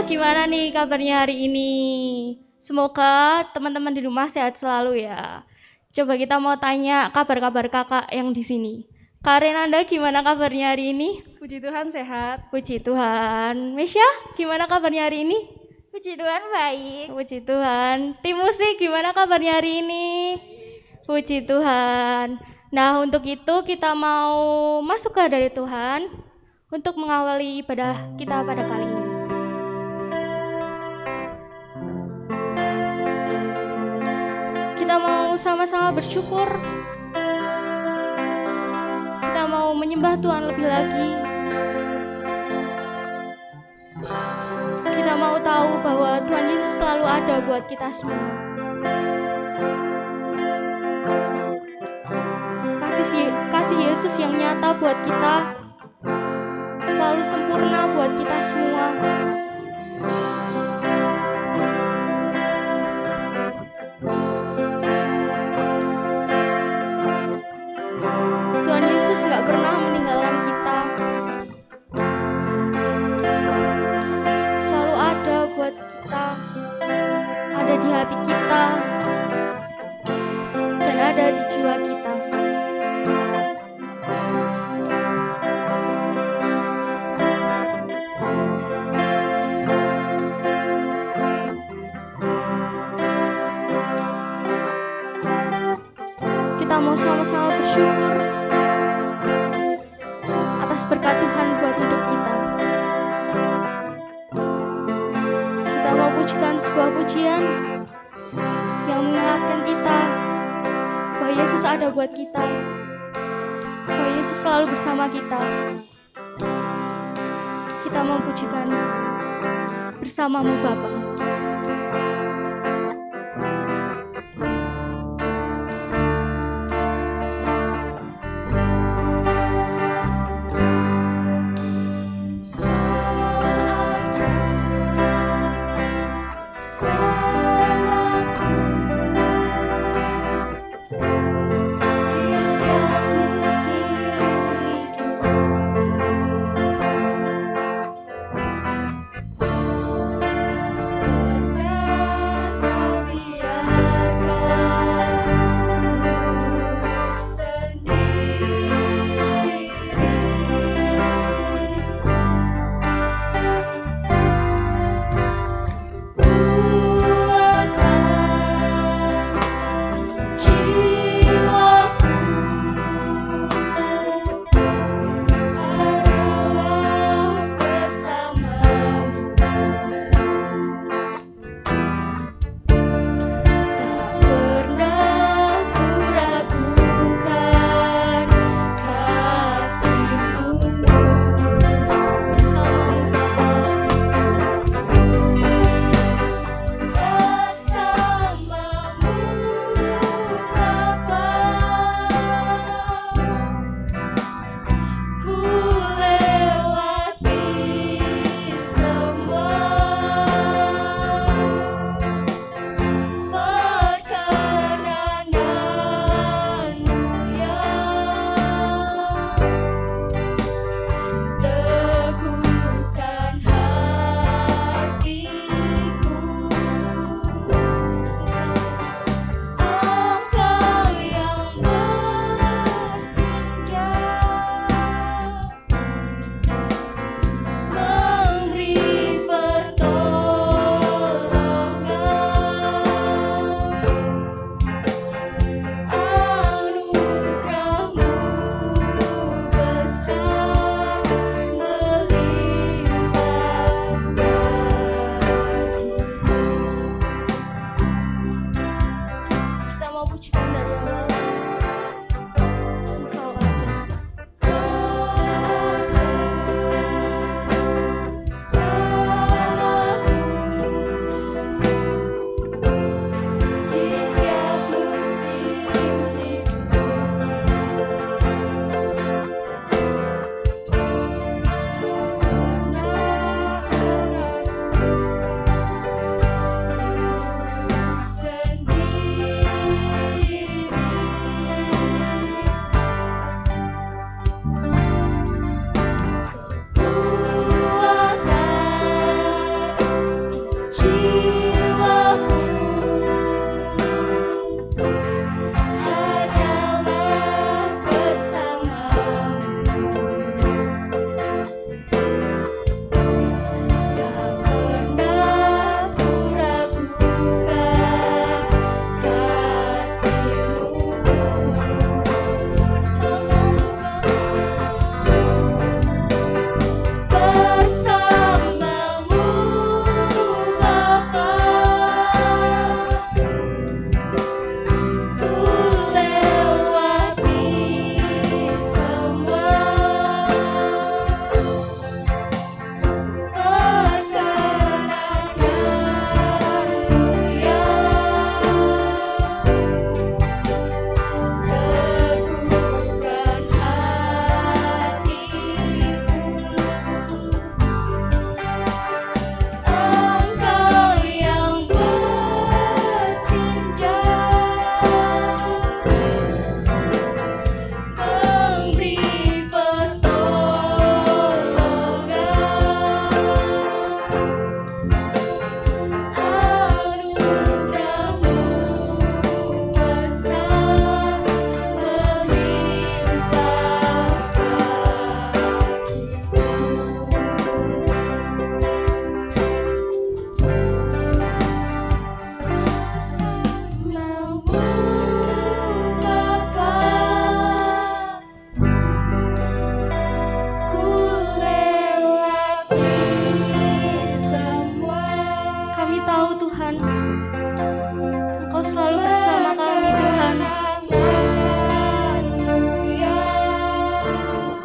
gimana nih kabarnya hari ini? Semoga teman-teman di rumah sehat selalu ya. Coba kita mau tanya kabar-kabar kakak yang di sini. Kak Renanda gimana kabarnya hari ini? Puji Tuhan sehat. Puji Tuhan. Mesya gimana kabarnya hari ini? Puji Tuhan baik. Puji Tuhan. Tim musik gimana kabarnya hari ini? Puji Tuhan. Nah untuk itu kita mau masuk ke dari Tuhan untuk mengawali ibadah kita pada kali ini. Kita mau sama-sama bersyukur. Kita mau menyembah Tuhan lebih lagi. Kita mau tahu bahwa Tuhan Yesus selalu ada buat kita semua. Kasih Yesus yang nyata buat kita selalu sempurna buat kita semua. Tuhan Yesus gak pernah meninggalkan kita. Selalu ada buat kita, ada di hati kita, dan ada di jiwa kita. Kita mau sama-sama bersyukur atas berkat Tuhan buat hidup kita. Kita mau pujikan sebuah pujian yang mengingatkan kita bahwa Yesus ada buat kita, bahwa Yesus selalu bersama kita. Kita mau pujikan bersamamu Bapa.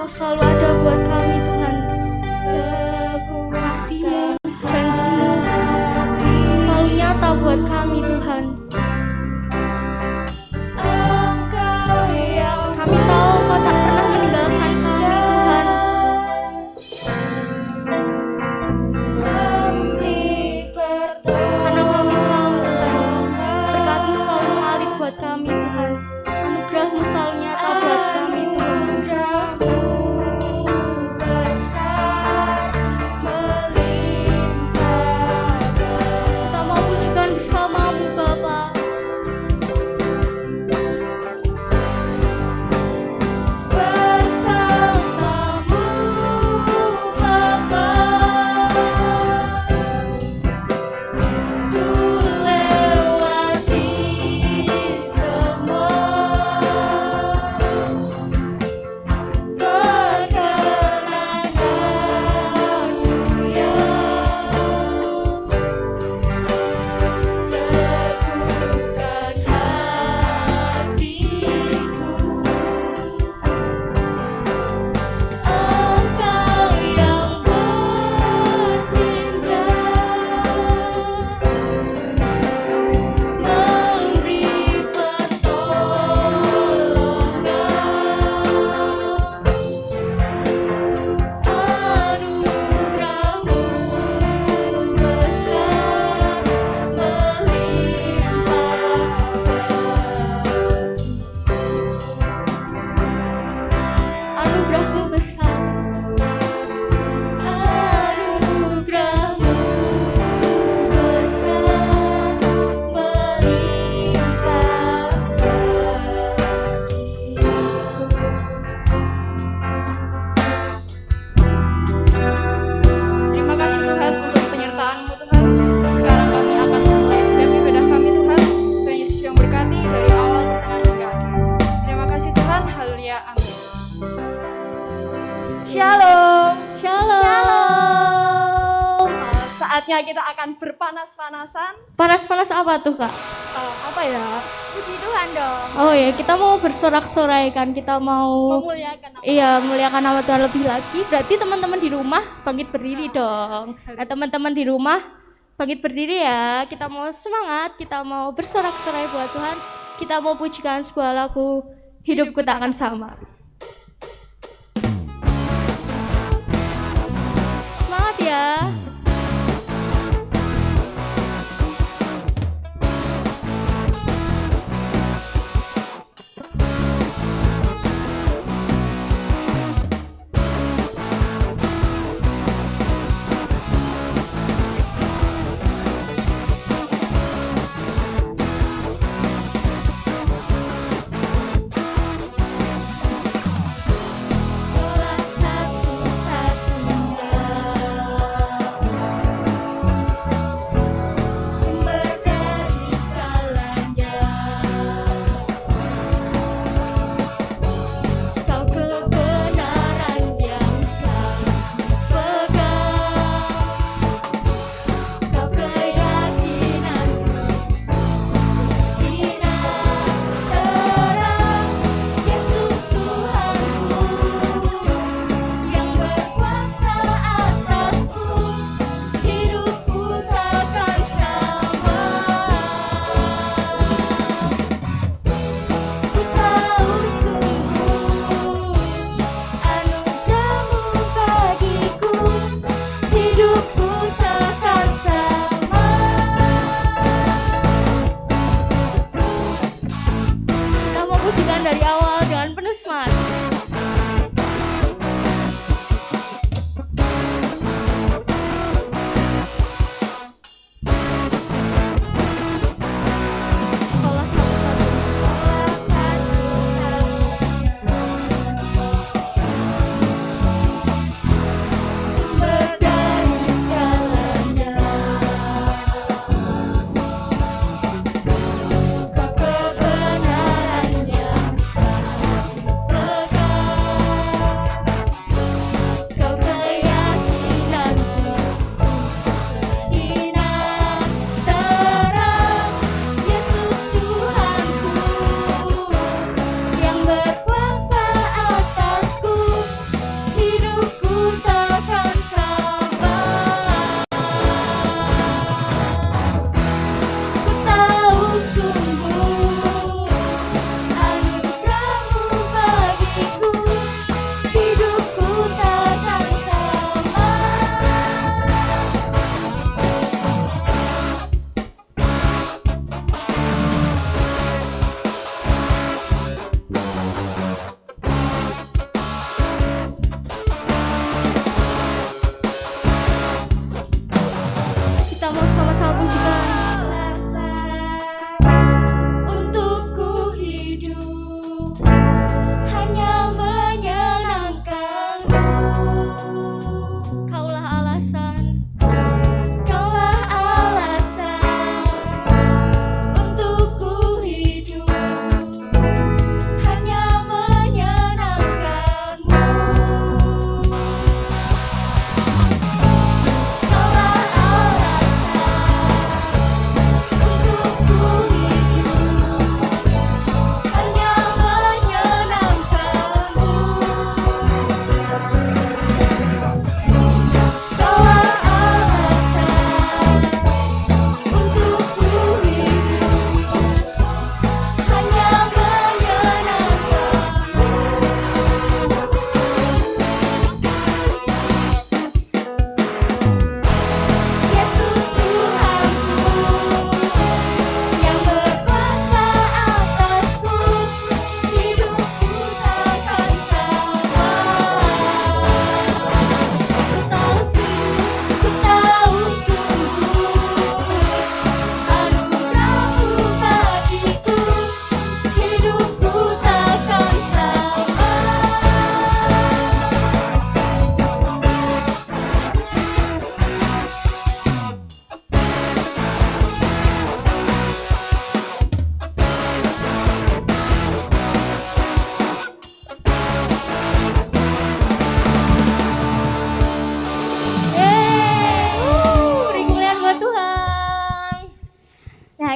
Engkau selalu ada buat kami Tuhan. Kasih-Mu, janji-Mu selalu nyata buat kami Tuhan. Kami tahu Kau tak pernah meninggalkan kami Tuhan. Karena kami tahu Tuhan, berkat-Mu selalu mengalir buat kami Tuhan. Anugerah-Mu selalu nyata buat kami Tuhan. Kita mau pujikan bersama-Mu Bapa. Anugerah-Mu besar. Anugerah-Mu besar melimpah bagiku. Terima kasih Tuhan untuk penyertaan-Mu Tuhan. Sekarang kami akan memulai setiap ibadah kami Tuhan. Tuhan Yesus yang berkati dari awal, pertengahan hingga akhir. Terima kasih Tuhan. Haleluya. Amin. Shalom. Shalom. Saatnya kita akan berpanas-panasan. Panas-panas apa tuh Kak? Apa ya? Puji Tuhan dong. Oh ya, kita mau bersorak-sorai kan, kita mau Memuliakan nama. iya muliakan nama Tuhan lebih lagi. Berarti teman-teman di rumah bangkit berdiri dong. Nah, teman-teman di rumah bangkit berdiri ya. Kita mau semangat, kita mau bersorak-sorai buat Tuhan. Kita mau pujikan sebuah lagu Hidupku Tak Akan Sama. Semangat ya.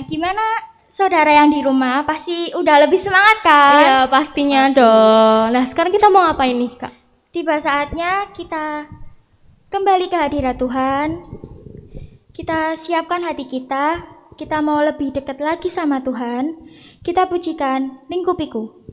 gimana saudara yang di rumah? Pasti udah lebih semangat kan? Iya, pastinya dong. Nah, sekarang kita mau ngapain nih, Kak? Tiba saatnya kita kembali ke hadirat Tuhan. Kita siapkan hati kita. Kita mau lebih dekat lagi sama Tuhan. Kita pujikan Lingkupiku.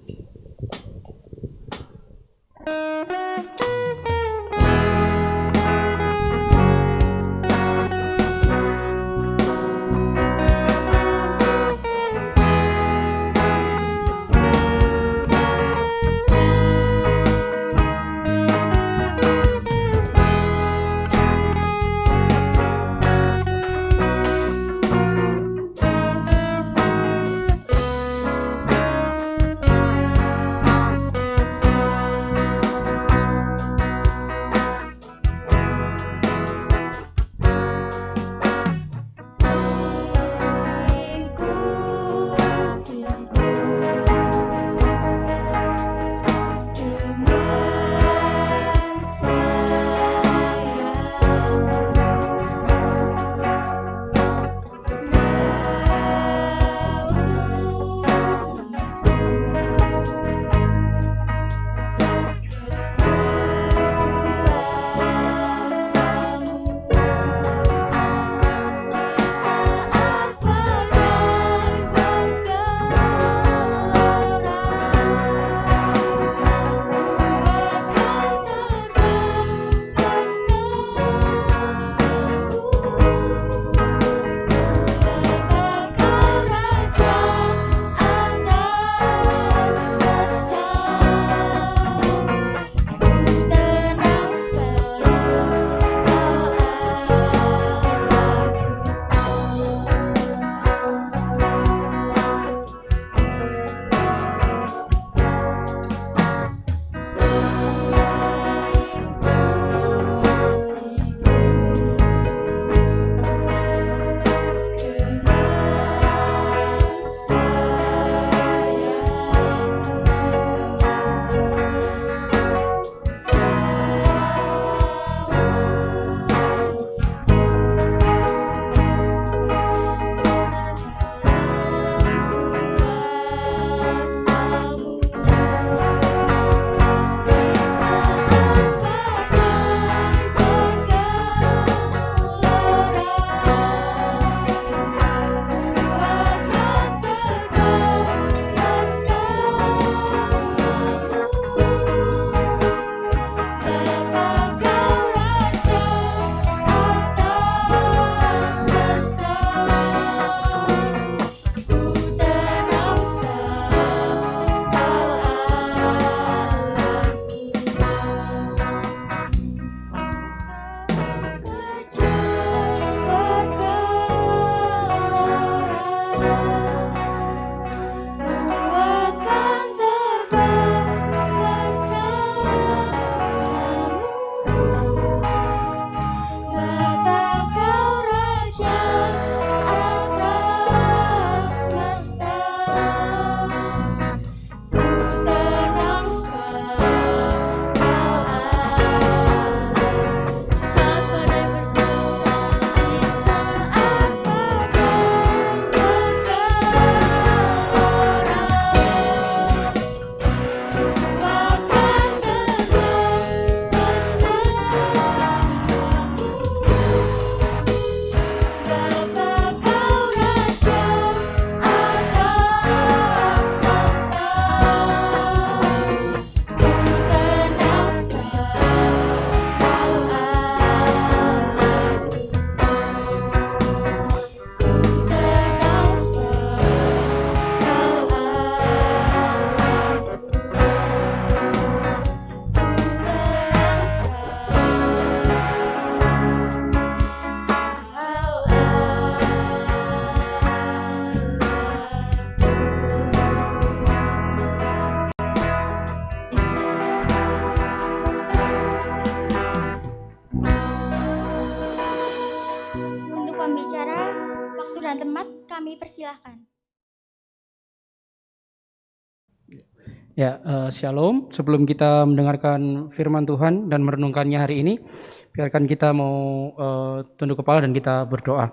kami persilahkan. Ya, Shalom. Sebelum kita mendengarkan firman Tuhan dan merenungkannya hari ini, biarkan kita mau tunduk kepala dan kita berdoa.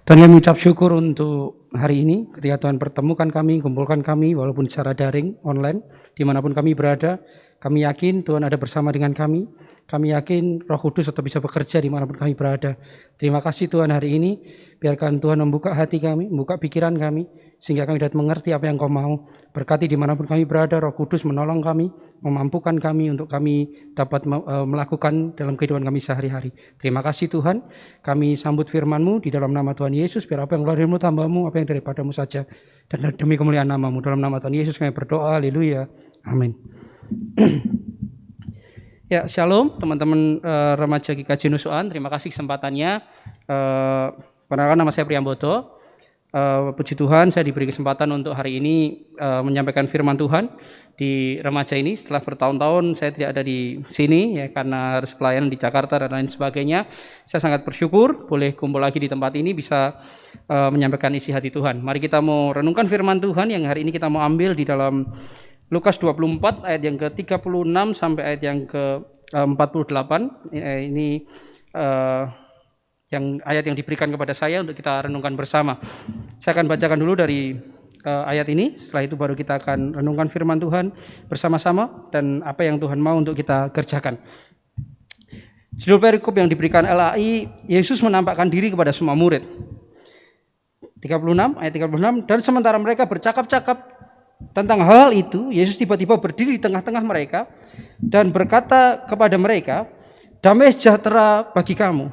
Tuhan, kami ucap syukur untuk hari ini ketika Tuhan pertemukan kami, kumpulkan kami walaupun secara daring, online, dimanapun kami berada. Kami yakin Tuhan ada bersama dengan kami. Kami yakin Roh Kudus tetap bisa bekerja dimanapun kami berada. Terima kasih Tuhan hari ini. Biarkan Tuhan membuka hati kami, membuka pikiran kami, sehingga kami dapat mengerti apa yang Kau mau. Berkati dimanapun kami berada, Roh Kudus menolong kami, memampukan kami untuk kami dapat melakukan dalam kehidupan kami sehari-hari. Terima kasih Tuhan. Kami sambut firman-Mu di dalam nama Tuhan Yesus. Biar apa yang keluar dari mulut hamba-Mu, apa yang daripada-Mu saja. Dan demi kemuliaan nama-Mu. Dalam nama Tuhan Yesus kami berdoa. Haleluya. Amin. Ya, shalom teman-teman remaja GKJ Nusuan. Terima kasih kesempatannya. Perkenalkan, nama saya Priyambodo. Puji Tuhan, saya diberi kesempatan untuk hari ini menyampaikan firman Tuhan di remaja ini. Setelah bertahun-tahun saya tidak ada di sini ya, karena harus pelayanan di Jakarta dan lain sebagainya. Saya sangat bersyukur boleh kumpul lagi di tempat ini, bisa menyampaikan isi hati Tuhan. Mari kita mau renungkan firman Tuhan yang hari ini kita mau ambil di dalam Lukas 24 ayat yang ke-36 sampai ayat yang ke-48. Ini yang ayat yang diberikan kepada saya untuk kita renungkan bersama. Saya akan bacakan dulu dari ayat ini, setelah itu baru kita akan renungkan firman Tuhan bersama-sama dan apa yang Tuhan mau untuk kita kerjakan. Judul perikop yang diberikan LAI, Yesus menampakkan diri kepada semua murid. 36 ayat 36, dan sementara mereka bercakap-cakap tentang hal itu, Yesus tiba-tiba berdiri di tengah-tengah mereka dan berkata kepada mereka, "Damai sejahtera bagi kamu."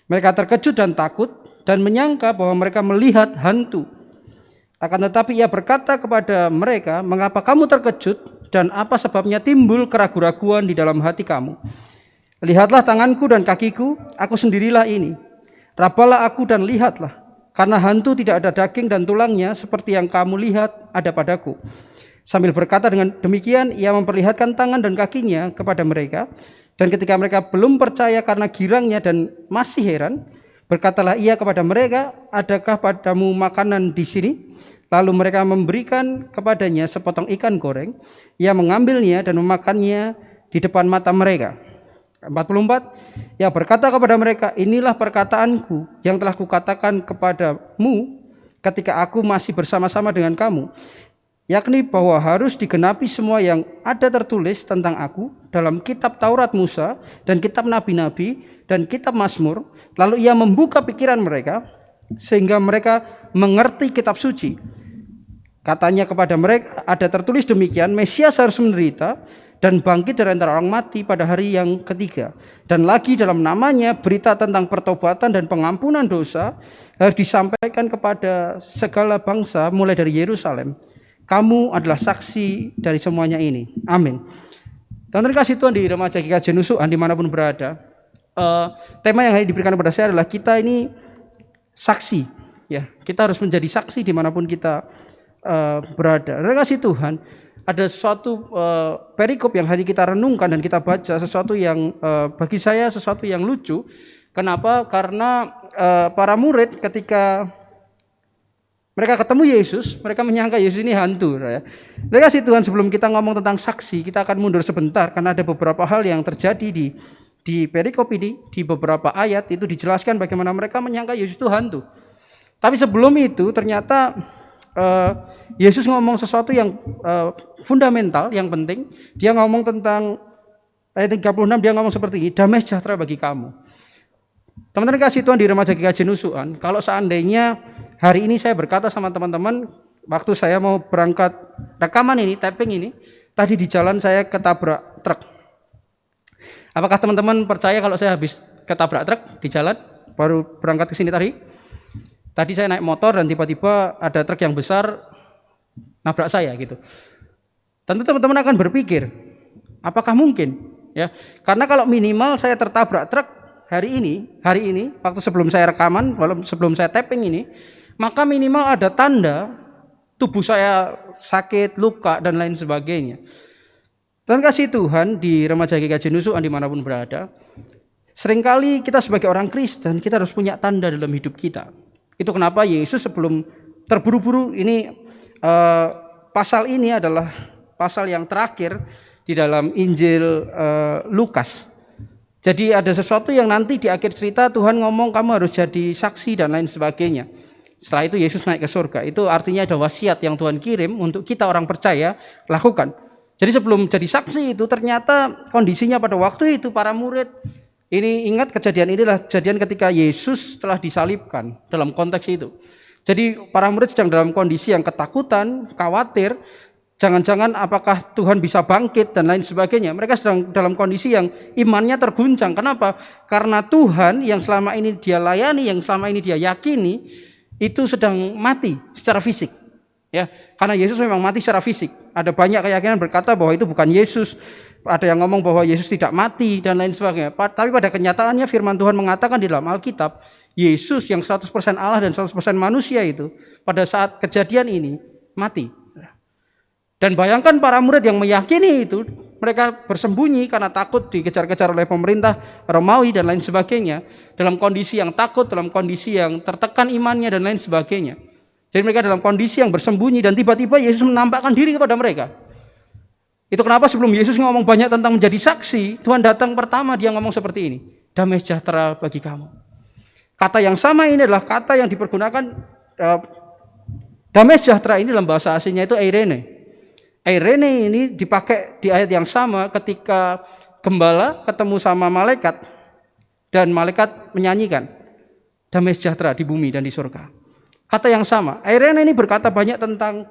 Mereka terkejut dan takut dan menyangka bahwa mereka melihat hantu. Akan tetapi ia berkata kepada mereka, "Mengapa kamu terkejut dan apa sebabnya timbul keraguan-raguan di dalam hati kamu? Lihatlah tanganku dan kakiku, aku sendirilah ini. Rabalah aku dan lihatlah. Karena hantu tidak ada daging dan tulangnya seperti yang kamu lihat ada padaku." Sambil berkata dengan demikian, ia memperlihatkan tangan dan kakinya kepada mereka. Dan ketika mereka belum percaya karena girangnya dan masih heran, berkatalah ia kepada mereka, "Adakah padamu makanan di sini?" Lalu mereka memberikan kepadanya sepotong ikan goreng. Ia mengambilnya dan memakannya di depan mata mereka. 44, ia berkata kepada mereka, "Inilah perkataanku yang telah kukatakan kepadamu ketika aku masih bersama-sama dengan kamu, yakni bahwa harus digenapi semua yang ada tertulis tentang aku dalam kitab Taurat Musa dan kitab Nabi-Nabi dan kitab Mazmur." Lalu ia membuka pikiran mereka sehingga mereka mengerti kitab suci. Katanya kepada mereka, ada tertulis demikian, Mesias harus menderita dan bangkit dari antara orang mati pada hari yang ketiga. Dan lagi dalam namanya berita tentang pertobatan dan pengampunan dosa harus disampaikan kepada segala bangsa mulai dari Yerusalem. Kamu adalah saksi dari semuanya ini. Amin. Dan terima kasih Tuhan di remaja GKJ Nusuan dimanapun berada. Tema yang diberikan kepada saya adalah kita ini saksi. Ya, kita harus menjadi saksi dimanapun kita berada. Terima kasih Tuhan. Ada sesuatu perikop yang hari kita renungkan dan kita baca, sesuatu yang bagi saya sesuatu yang lucu. Kenapa? Karena para murid ketika mereka ketemu Yesus, mereka menyangka Yesus ini hantu. Ya. Terima kasih Tuhan, sebelum kita ngomong tentang saksi, kita akan mundur sebentar karena ada beberapa hal yang terjadi di perikop ini, di beberapa ayat itu dijelaskan bagaimana mereka menyangka Yesus itu hantu. Tapi sebelum itu ternyata Yesus ngomong sesuatu yang fundamental, yang penting. Dia ngomong tentang ayat 36, dia ngomong seperti ini, "Damai sejahtera bagi kamu." Teman-teman kasih Tuhan di remaja GKJ Nusuan, kalau seandainya hari ini saya berkata sama teman-teman, waktu saya mau berangkat rekaman ini, tapping ini, tadi di jalan saya ketabrak truk. Apakah teman-teman percaya kalau saya habis ketabrak truk di jalan, baru berangkat ke sini tadi? Tadi saya naik motor dan tiba-tiba ada truk yang besar nabrak saya gitu. Tentu teman-teman akan berpikir, apakah mungkin? Ya, karena kalau minimal saya tertabrak truk hari ini, waktu sebelum saya rekaman, sebelum saya tapping ini, maka minimal ada tanda tubuh saya sakit, luka dan lain sebagainya. Dan kasih Tuhan di remaja GKJ Nusuan dimanapun berada, seringkali kita sebagai orang Kristen kita harus punya tanda dalam hidup kita. Itu kenapa Yesus sebelum terburu-buru ini, pasal ini adalah pasal yang terakhir di dalam Injil Lukas. Jadi ada sesuatu yang nanti di akhir cerita Tuhan ngomong kamu harus jadi saksi dan lain sebagainya. Setelah itu Yesus naik ke surga. Itu artinya ada wasiat yang Tuhan kirim untuk kita orang percaya lakukan. Jadi sebelum jadi saksi itu ternyata kondisinya pada waktu itu para murid, ini ingat kejadian inilah kejadian ketika Yesus telah disalibkan dalam konteks itu. Jadi para murid sedang dalam kondisi yang ketakutan, khawatir, jangan-jangan apakah Tuhan bisa bangkit dan lain sebagainya. Mereka sedang dalam kondisi yang imannya terguncang. Kenapa? Karena Tuhan yang selama ini dia layani, yang selama ini dia yakini, itu sedang mati secara fisik. Ya, karena Yesus memang mati secara fisik. Ada banyak keyakinan berkata bahwa itu bukan Yesus. Ada yang ngomong bahwa Yesus tidak mati dan lain sebagainya. Tapi pada kenyataannya firman Tuhan mengatakan di dalam Alkitab, Yesus yang 100% Allah dan 100% manusia itu pada saat kejadian ini mati. Dan bayangkan para murid yang meyakini itu, mereka bersembunyi karena takut dikejar-kejar oleh pemerintah Romawi dan lain sebagainya. Dalam kondisi yang takut, dalam kondisi yang tertekan imannya dan lain sebagainya. Jadi mereka dalam kondisi yang bersembunyi dan tiba-tiba Yesus menampakkan diri kepada mereka. Itu kenapa sebelum Yesus ngomong banyak tentang menjadi saksi, Tuhan datang pertama dia ngomong seperti ini. Damai sejahtera bagi kamu. Kata yang sama ini adalah kata yang dipergunakan damai sejahtera ini dalam bahasa aslinya itu eirene. Eirene ini dipakai di ayat yang sama ketika gembala ketemu sama malaikat dan malaikat menyanyikan damai sejahtera di bumi dan di surga. Kata yang sama. Eirene ini berkata banyak tentang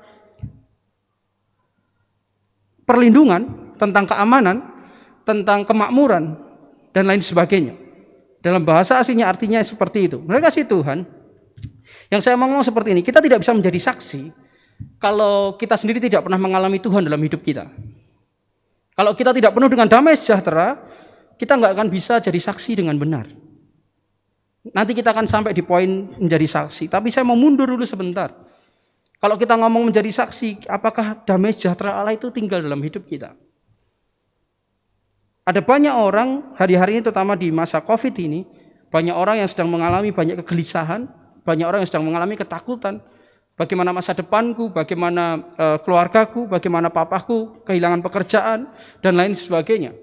perlindungan, tentang keamanan, tentang kemakmuran dan lain sebagainya. Dalam bahasa aslinya artinya seperti itu. Mereka kasih Tuhan. Yang saya mau ngomong seperti ini, kita tidak bisa menjadi saksi kalau kita sendiri tidak pernah mengalami Tuhan dalam hidup kita. Kalau kita tidak penuh dengan damai sejahtera, kita nggak akan bisa jadi saksi dengan benar. Nanti kita akan sampai di poin menjadi saksi. Tapi saya mau mundur dulu sebentar. Kalau kita ngomong menjadi saksi, apakah damai sejahtera Allah itu tinggal dalam hidup kita? Ada banyak orang hari-hari ini terutama di masa COVID ini, banyak orang yang sedang mengalami banyak kegelisahan, banyak orang yang sedang mengalami ketakutan. Bagaimana masa depanku, bagaimana keluargaku, bagaimana papaku kehilangan pekerjaan dan lain sebagainya.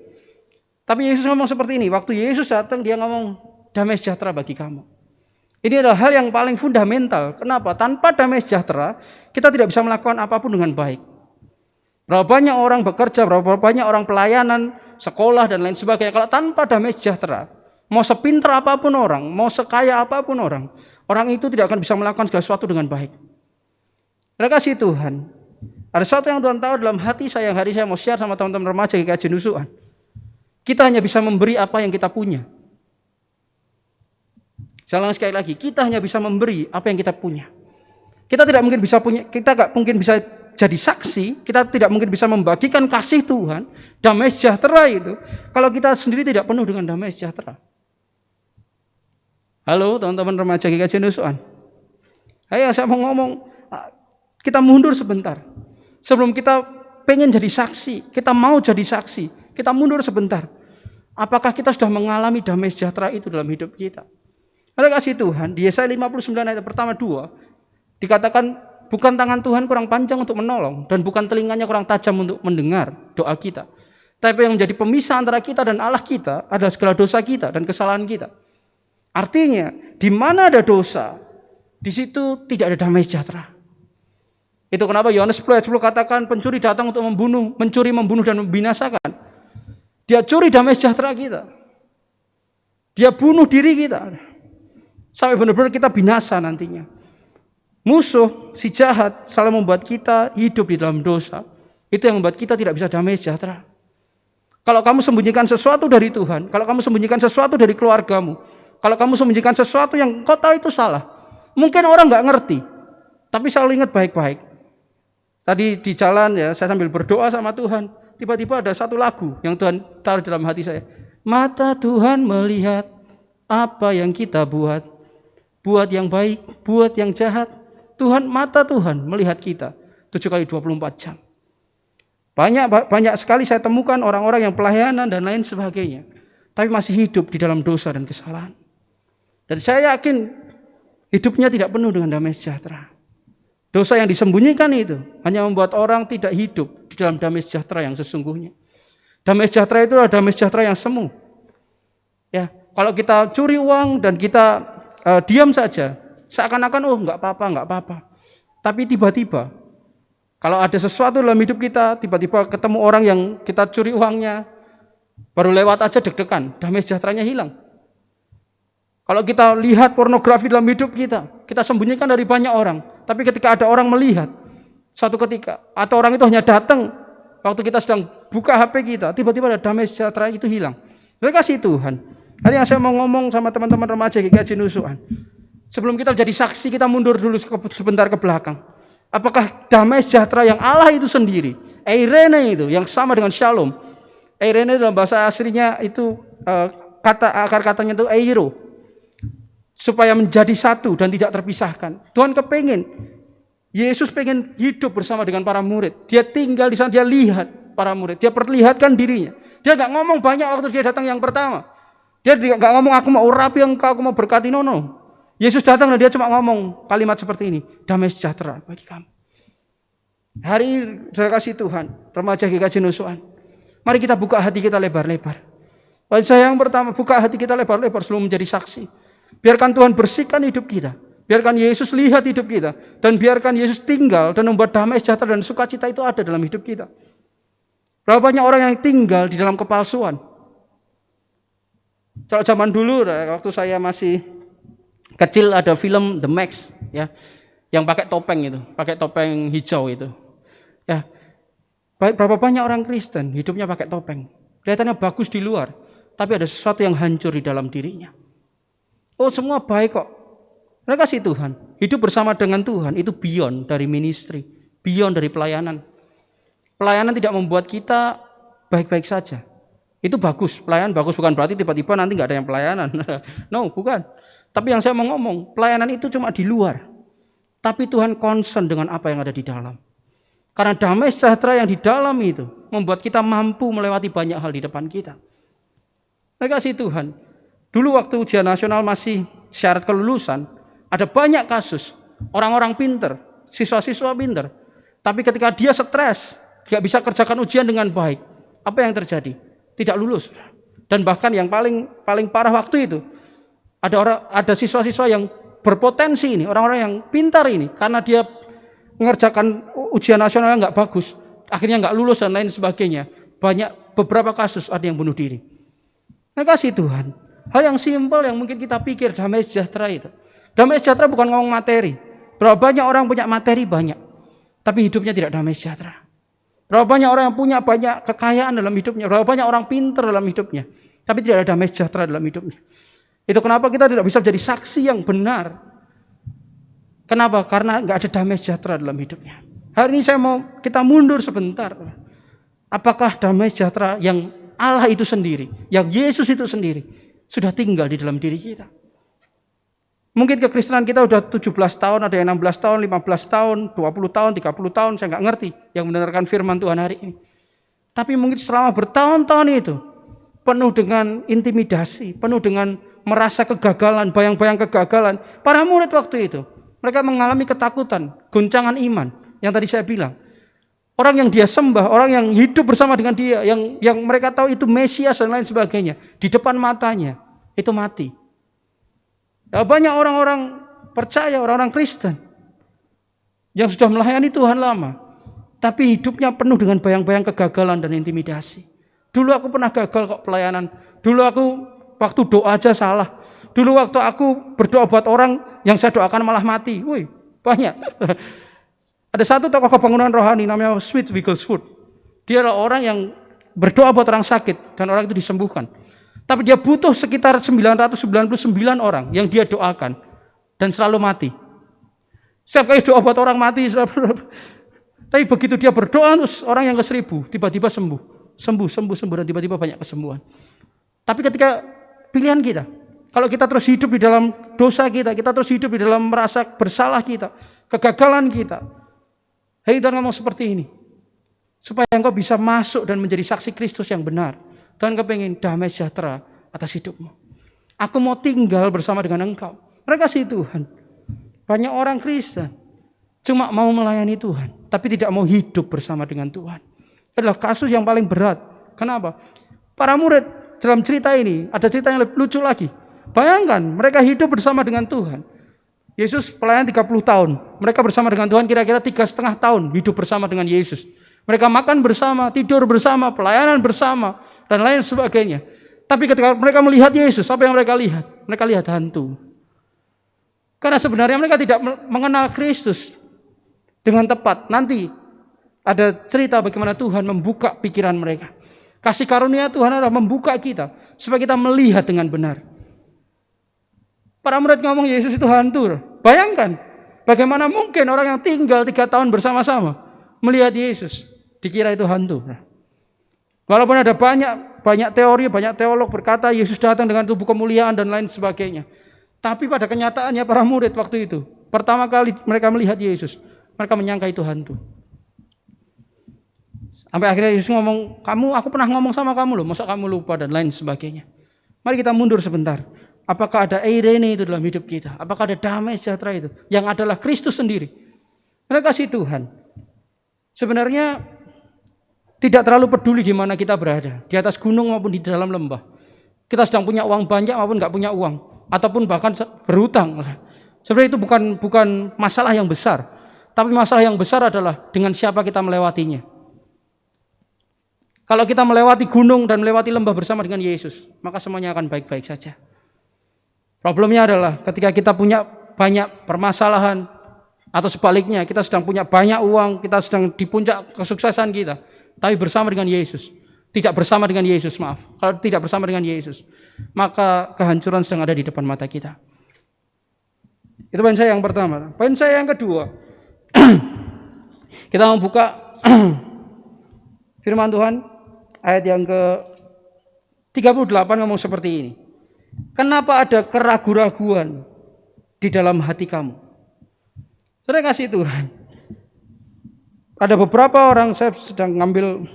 Tapi Yesus ngomong seperti ini, waktu Yesus datang dia ngomong damai sejahtera bagi kamu. Ini adalah hal yang paling fundamental. Kenapa? Tanpa damai sejahtera, kita tidak bisa melakukan apapun dengan baik. Berapa banyak orang bekerja, berapa banyak orang pelayanan, sekolah dan lain sebagainya. Kalau tanpa damai sejahtera, mau sepintar apapun orang, mau sekaya apapun orang itu tidak akan bisa melakukan segala sesuatu dengan baik. Terima kasih Tuhan. Ada sesuatu yang Tuhan tahu dalam hati saya yang hari saya mau share sama teman-teman remaja GKJ Nusuan. Kita hanya bisa memberi apa yang kita punya. Saya ulang sekali lagi, kita hanya bisa memberi apa yang kita punya. Kita tidak mungkin bisa punya, kita nggak mungkin bisa jadi saksi, kita tidak mungkin bisa membagikan kasih Tuhan, damai sejahtera itu, kalau kita sendiri tidak penuh dengan damai sejahtera. Halo teman-teman remaja GKJ Nusuan. Ayo saya mau ngomong, kita mundur sebentar. Sebelum kita pengen jadi saksi, kita mau jadi saksi, kita mundur sebentar. Apakah kita sudah mengalami damai sejahtera itu dalam hidup kita? Terima kasih Tuhan, di Yesaya 59 ayat pertama 2, dikatakan bukan tangan Tuhan kurang panjang untuk menolong dan bukan telinganya kurang tajam untuk mendengar doa kita. Tapi yang menjadi pemisah antara kita dan Allah kita adalah segala dosa kita dan kesalahan kita. Artinya, di mana ada dosa, di situ tidak ada damai sejahtera. Itu kenapa Yohanes 10 ayat 10 katakan pencuri datang untuk membunuh, mencuri, membunuh dan membinasakan. Dia curi damai sejahtera kita. Dia bunuh diri kita. Sampai benar-benar kita binasa nantinya. Musuh, si jahat selalu membuat kita hidup di dalam dosa. Itu yang membuat kita tidak bisa damai sejahtera. Kalau kamu sembunyikan sesuatu dari Tuhan, kalau kamu sembunyikan sesuatu dari keluargamu, kalau kamu sembunyikan sesuatu yang kau tahu itu salah, mungkin orang nggak ngerti, tapi selalu ingat baik-baik. Tadi di jalan ya, saya sambil berdoa sama Tuhan, tiba-tiba ada satu lagu yang Tuhan taruh dalam hati saya. Mata Tuhan melihat apa yang kita buat yang baik, buat yang jahat. Tuhan, mata Tuhan melihat kita 7 kali 24 jam. Banyak sekali saya temukan orang-orang yang pelayanan dan lain sebagainya, tapi masih hidup di dalam dosa dan kesalahan. Dan saya yakin hidupnya tidak penuh dengan damai sejahtera. Dosa yang disembunyikan itu hanya membuat orang tidak hidup di dalam damai sejahtera yang sesungguhnya. Damai sejahtera itu adalah damai sejahtera yang semu. Ya, kalau kita curi uang dan kita diam saja, seakan-akan nggak apa-apa. Tapi tiba-tiba kalau ada sesuatu dalam hidup kita, tiba-tiba ketemu orang yang kita curi uangnya, baru lewat aja deg-degan, damai sejahteranya hilang. Kalau kita lihat pornografi dalam hidup kita sembunyikan dari banyak orang. Tapi ketika ada orang melihat, suatu ketika, atau orang itu hanya datang waktu kita sedang buka HP kita, tiba-tiba ada damai sejahtera itu hilang. Terima kasih Tuhan. Hari yang saya mau ngomong sama teman-teman remaja GKJ Nusukan. Sebelum kita jadi saksi, kita mundur dulu sebentar ke belakang. Apakah damai sejahtera yang Allah itu sendiri, eirene itu, yang sama dengan shalom. Eirene dalam bahasa aslinya itu akar katanya itu eiro. Supaya menjadi satu dan tidak terpisahkan. Tuhan kepingin, Yesus pengen hidup bersama dengan para murid. Dia tinggal di sana, dia lihat para murid. Dia perlihatkan dirinya. Dia gak ngomong banyak waktu dia datang yang pertama. Dia gak ngomong aku mau urapi engkau, aku mau berkati, no. Yesus datang dan dia cuma ngomong kalimat seperti ini. Damai sejahtera bagi kamu. Hari ini, saudara kasih Tuhan, remaja GKJ Nusukan. Mari kita buka hati kita lebar-lebar. Bagi saya yang pertama, buka hati kita lebar-lebar sebelum menjadi saksi. Biarkan Tuhan bersihkan hidup kita. Biarkan Yesus lihat hidup kita. Dan biarkan Yesus tinggal dan membuat damai sejahtera dan sukacita itu ada dalam hidup kita. Berapa banyak orang yang tinggal di dalam kepalsuan. Kalau zaman dulu, waktu saya masih kecil ada film The Max, ya, yang pakai topeng itu, pakai topeng hijau itu. Ya, berapa banyak orang Kristen hidupnya pakai topeng. Kelihatannya bagus di luar, tapi ada sesuatu yang hancur di dalam dirinya. Oh, semua baik kok. Terima kasih Tuhan. Hidup bersama dengan Tuhan itu beyond dari ministry, beyond dari pelayanan. Pelayanan tidak membuat kita baik-baik saja. Itu bagus, pelayanan bagus, bukan berarti tiba-tiba nanti nggak ada yang pelayanan. No, bukan. Tapi yang saya mau ngomong, pelayanan itu cuma di luar. Tapi Tuhan concern dengan apa yang ada di dalam. Karena damai sejahtera yang di dalam itu membuat kita mampu melewati banyak hal di depan kita. Terima kasih Tuhan. Dulu waktu ujian nasional masih syarat kelulusan, ada banyak kasus orang-orang pinter, siswa-siswa pinter. Tapi ketika dia stres, nggak bisa kerjakan ujian dengan baik, apa yang terjadi? Tidak lulus. Dan bahkan yang paling parah waktu itu, ada siswa-siswa yang berpotensi ini, orang-orang yang pintar ini, karena dia mengerjakan ujian nasional nggak bagus, akhirnya nggak lulus dan lain sebagainya. Beberapa kasus ada yang bunuh diri. Terima kasih Tuhan. Hal yang simpel yang mungkin kita pikir damai sejahtera itu. Damai sejahtera bukan ngomong materi. Berapa banyak orang punya materi banyak, tapi hidupnya tidak damai sejahtera. Berapa banyak orang yang punya banyak kekayaan dalam hidupnya, berapa banyak orang pintar dalam hidupnya, tapi tidak ada damai sejahtera dalam hidupnya. Itu kenapa kita tidak bisa menjadi saksi yang benar. Kenapa? Karena nggak ada damai sejahtera dalam hidupnya. Hari ini saya mau kita mundur sebentar. Apakah damai sejahtera yang Allah itu sendiri, yang Yesus itu sendiri, sudah tinggal di dalam diri kita? Mungkin kekristenan kita udah 17 tahun, ada yang 16 tahun, 15 tahun, 20 tahun, 30 tahun, saya nggak ngerti yang mendengarkan firman Tuhan hari ini. Tapi mungkin selama bertahun-tahun itu, penuh dengan intimidasi, penuh dengan merasa kegagalan, bayang-bayang kegagalan. Para murid waktu itu, mereka mengalami ketakutan, goncangan iman, yang tadi saya bilang. Orang yang dia sembah, orang yang hidup bersama dengan dia, yang mereka tahu itu Mesias dan lain sebagainya, di depan matanya, itu mati. Banyak orang-orang percaya, orang-orang Kristen yang sudah melayani Tuhan lama, tapi hidupnya penuh dengan bayang-bayang kegagalan dan intimidasi. Dulu aku pernah gagal kok pelayanan. Dulu aku waktu doa aja salah. Dulu waktu aku berdoa buat orang yang saya doakan malah mati. Wih, banyak. Ada satu tokoh kebangunan rohani namanya Smith Wigglesworth. Dia adalah orang yang berdoa buat orang sakit dan orang itu disembuhkan. Tapi dia butuh sekitar 999 orang yang dia doakan dan selalu mati. Setiap kali doa buat orang mati, tapi begitu dia berdoa terus orang yang ke 1000 tiba-tiba sembuh dan tiba-tiba banyak kesembuhan. Tapi ketika pilihan kita, kalau kita terus hidup di dalam dosa kita terus hidup di dalam merasa bersalah kita, kegagalan kita. Hei, Tuhan ngomong seperti ini, supaya engkau bisa masuk dan menjadi saksi Kristus yang benar. Tuhan kepengen damai sejahtera atas hidupmu. Aku mau tinggal bersama dengan engkau. Mereka kasih Tuhan. Banyak orang Kristen cuma mau melayani Tuhan, tapi tidak mau hidup bersama dengan Tuhan. Adalah kasus yang paling berat. Kenapa? Para murid dalam cerita ini ada cerita yang lebih lucu lagi. Bayangkan, mereka hidup bersama dengan Tuhan. Yesus pelayan 30 tahun. Mereka bersama dengan Tuhan kira-kira 3,5 tahun hidup bersama dengan Yesus. Mereka makan bersama, tidur bersama, pelayanan bersama, dan lain sebagainya. Tapi ketika mereka melihat Yesus, apa yang mereka lihat? Mereka lihat hantu. Karena sebenarnya mereka tidak mengenal Kristus dengan tepat. Nanti ada cerita bagaimana Tuhan membuka pikiran mereka. Kasih karunia Tuhan adalah membuka kita supaya kita melihat dengan benar. Para murid ngomong Yesus itu hantu. Bayangkan, bagaimana mungkin orang yang tinggal 3 tahun bersama-sama melihat Yesus, dikira itu hantu. Walaupun ada banyak teori, banyak teolog berkata Yesus datang dengan tubuh kemuliaan dan lain sebagainya. Tapi pada kenyataannya para murid waktu itu, pertama kali mereka melihat Yesus, mereka menyangka itu hantu. Sampai akhirnya Yesus ngomong, aku pernah ngomong sama kamu loh, masa kamu lupa dan lain sebagainya. Mari kita mundur sebentar. Apakah ada eirene itu dalam hidup kita? Apakah ada damai sejahtera itu? Yang adalah Kristus sendiri. Mereka kasih Tuhan. Sebenarnya tidak terlalu peduli di mana kita berada. Di atas gunung maupun di dalam lembah. Kita sedang punya uang banyak maupun nggak punya uang. Ataupun bahkan berhutang. Sebenarnya itu bukan masalah yang besar. Tapi masalah yang besar adalah dengan siapa kita melewatinya. Kalau kita melewati gunung dan melewati lembah bersama dengan Yesus, maka semuanya akan baik-baik saja. Problemnya adalah ketika kita punya banyak permasalahan atau sebaliknya kita sedang punya banyak uang, kita sedang di puncak kesuksesan kita, tapi bersama dengan Yesus, tidak bersama dengan Yesus, maaf. Kalau tidak bersama dengan Yesus, maka kehancuran sedang ada di depan mata kita. Itu poin saya yang pertama. Poin saya yang kedua, kita membuka firman Tuhan ayat yang ke-38 ngomong seperti ini. Kenapa ada keraguan-raguan di dalam hati kamu? Saya kasih Tuhan. Ada beberapa orang, saya sedang ngambil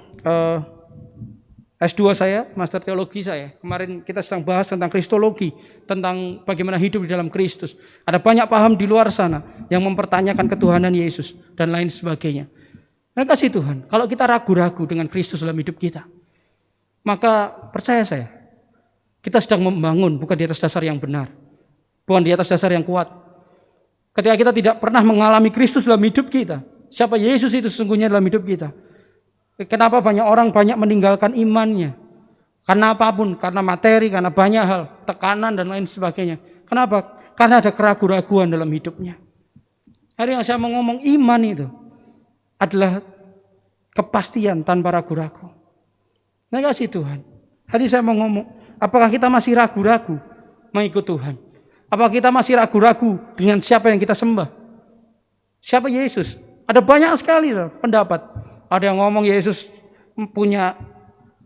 S2 saya, Master Teologi saya. Kemarin kita sedang bahas tentang Kristologi, tentang bagaimana hidup di dalam Kristus. Ada banyak paham di luar sana yang mempertanyakan ketuhanan Yesus dan lain sebagainya. Saya kasih Tuhan, kalau kita ragu-ragu dengan Kristus dalam hidup kita, maka percaya saya, kita sedang membangun bukan di atas dasar yang benar, bukan di atas dasar yang kuat. Ketika kita tidak pernah mengalami Kristus dalam hidup kita, siapa Yesus itu sesungguhnya dalam hidup kita. Kenapa banyak orang meninggalkan imannya? Karena apapun, karena materi, karena banyak hal, tekanan dan lain sebagainya. Kenapa? Karena ada keraguan-raguan dalam hidupnya. Hari yang saya mau ngomong iman itu adalah kepastian tanpa ragu-ragu. Nah kasih Tuhan. Hari saya mau ngomong, apakah kita masih ragu-ragu mengikut Tuhan? Apakah kita masih ragu-ragu dengan siapa yang kita sembah? Siapa Yesus? Ada banyak sekali pendapat. Ada yang ngomong Yesus punya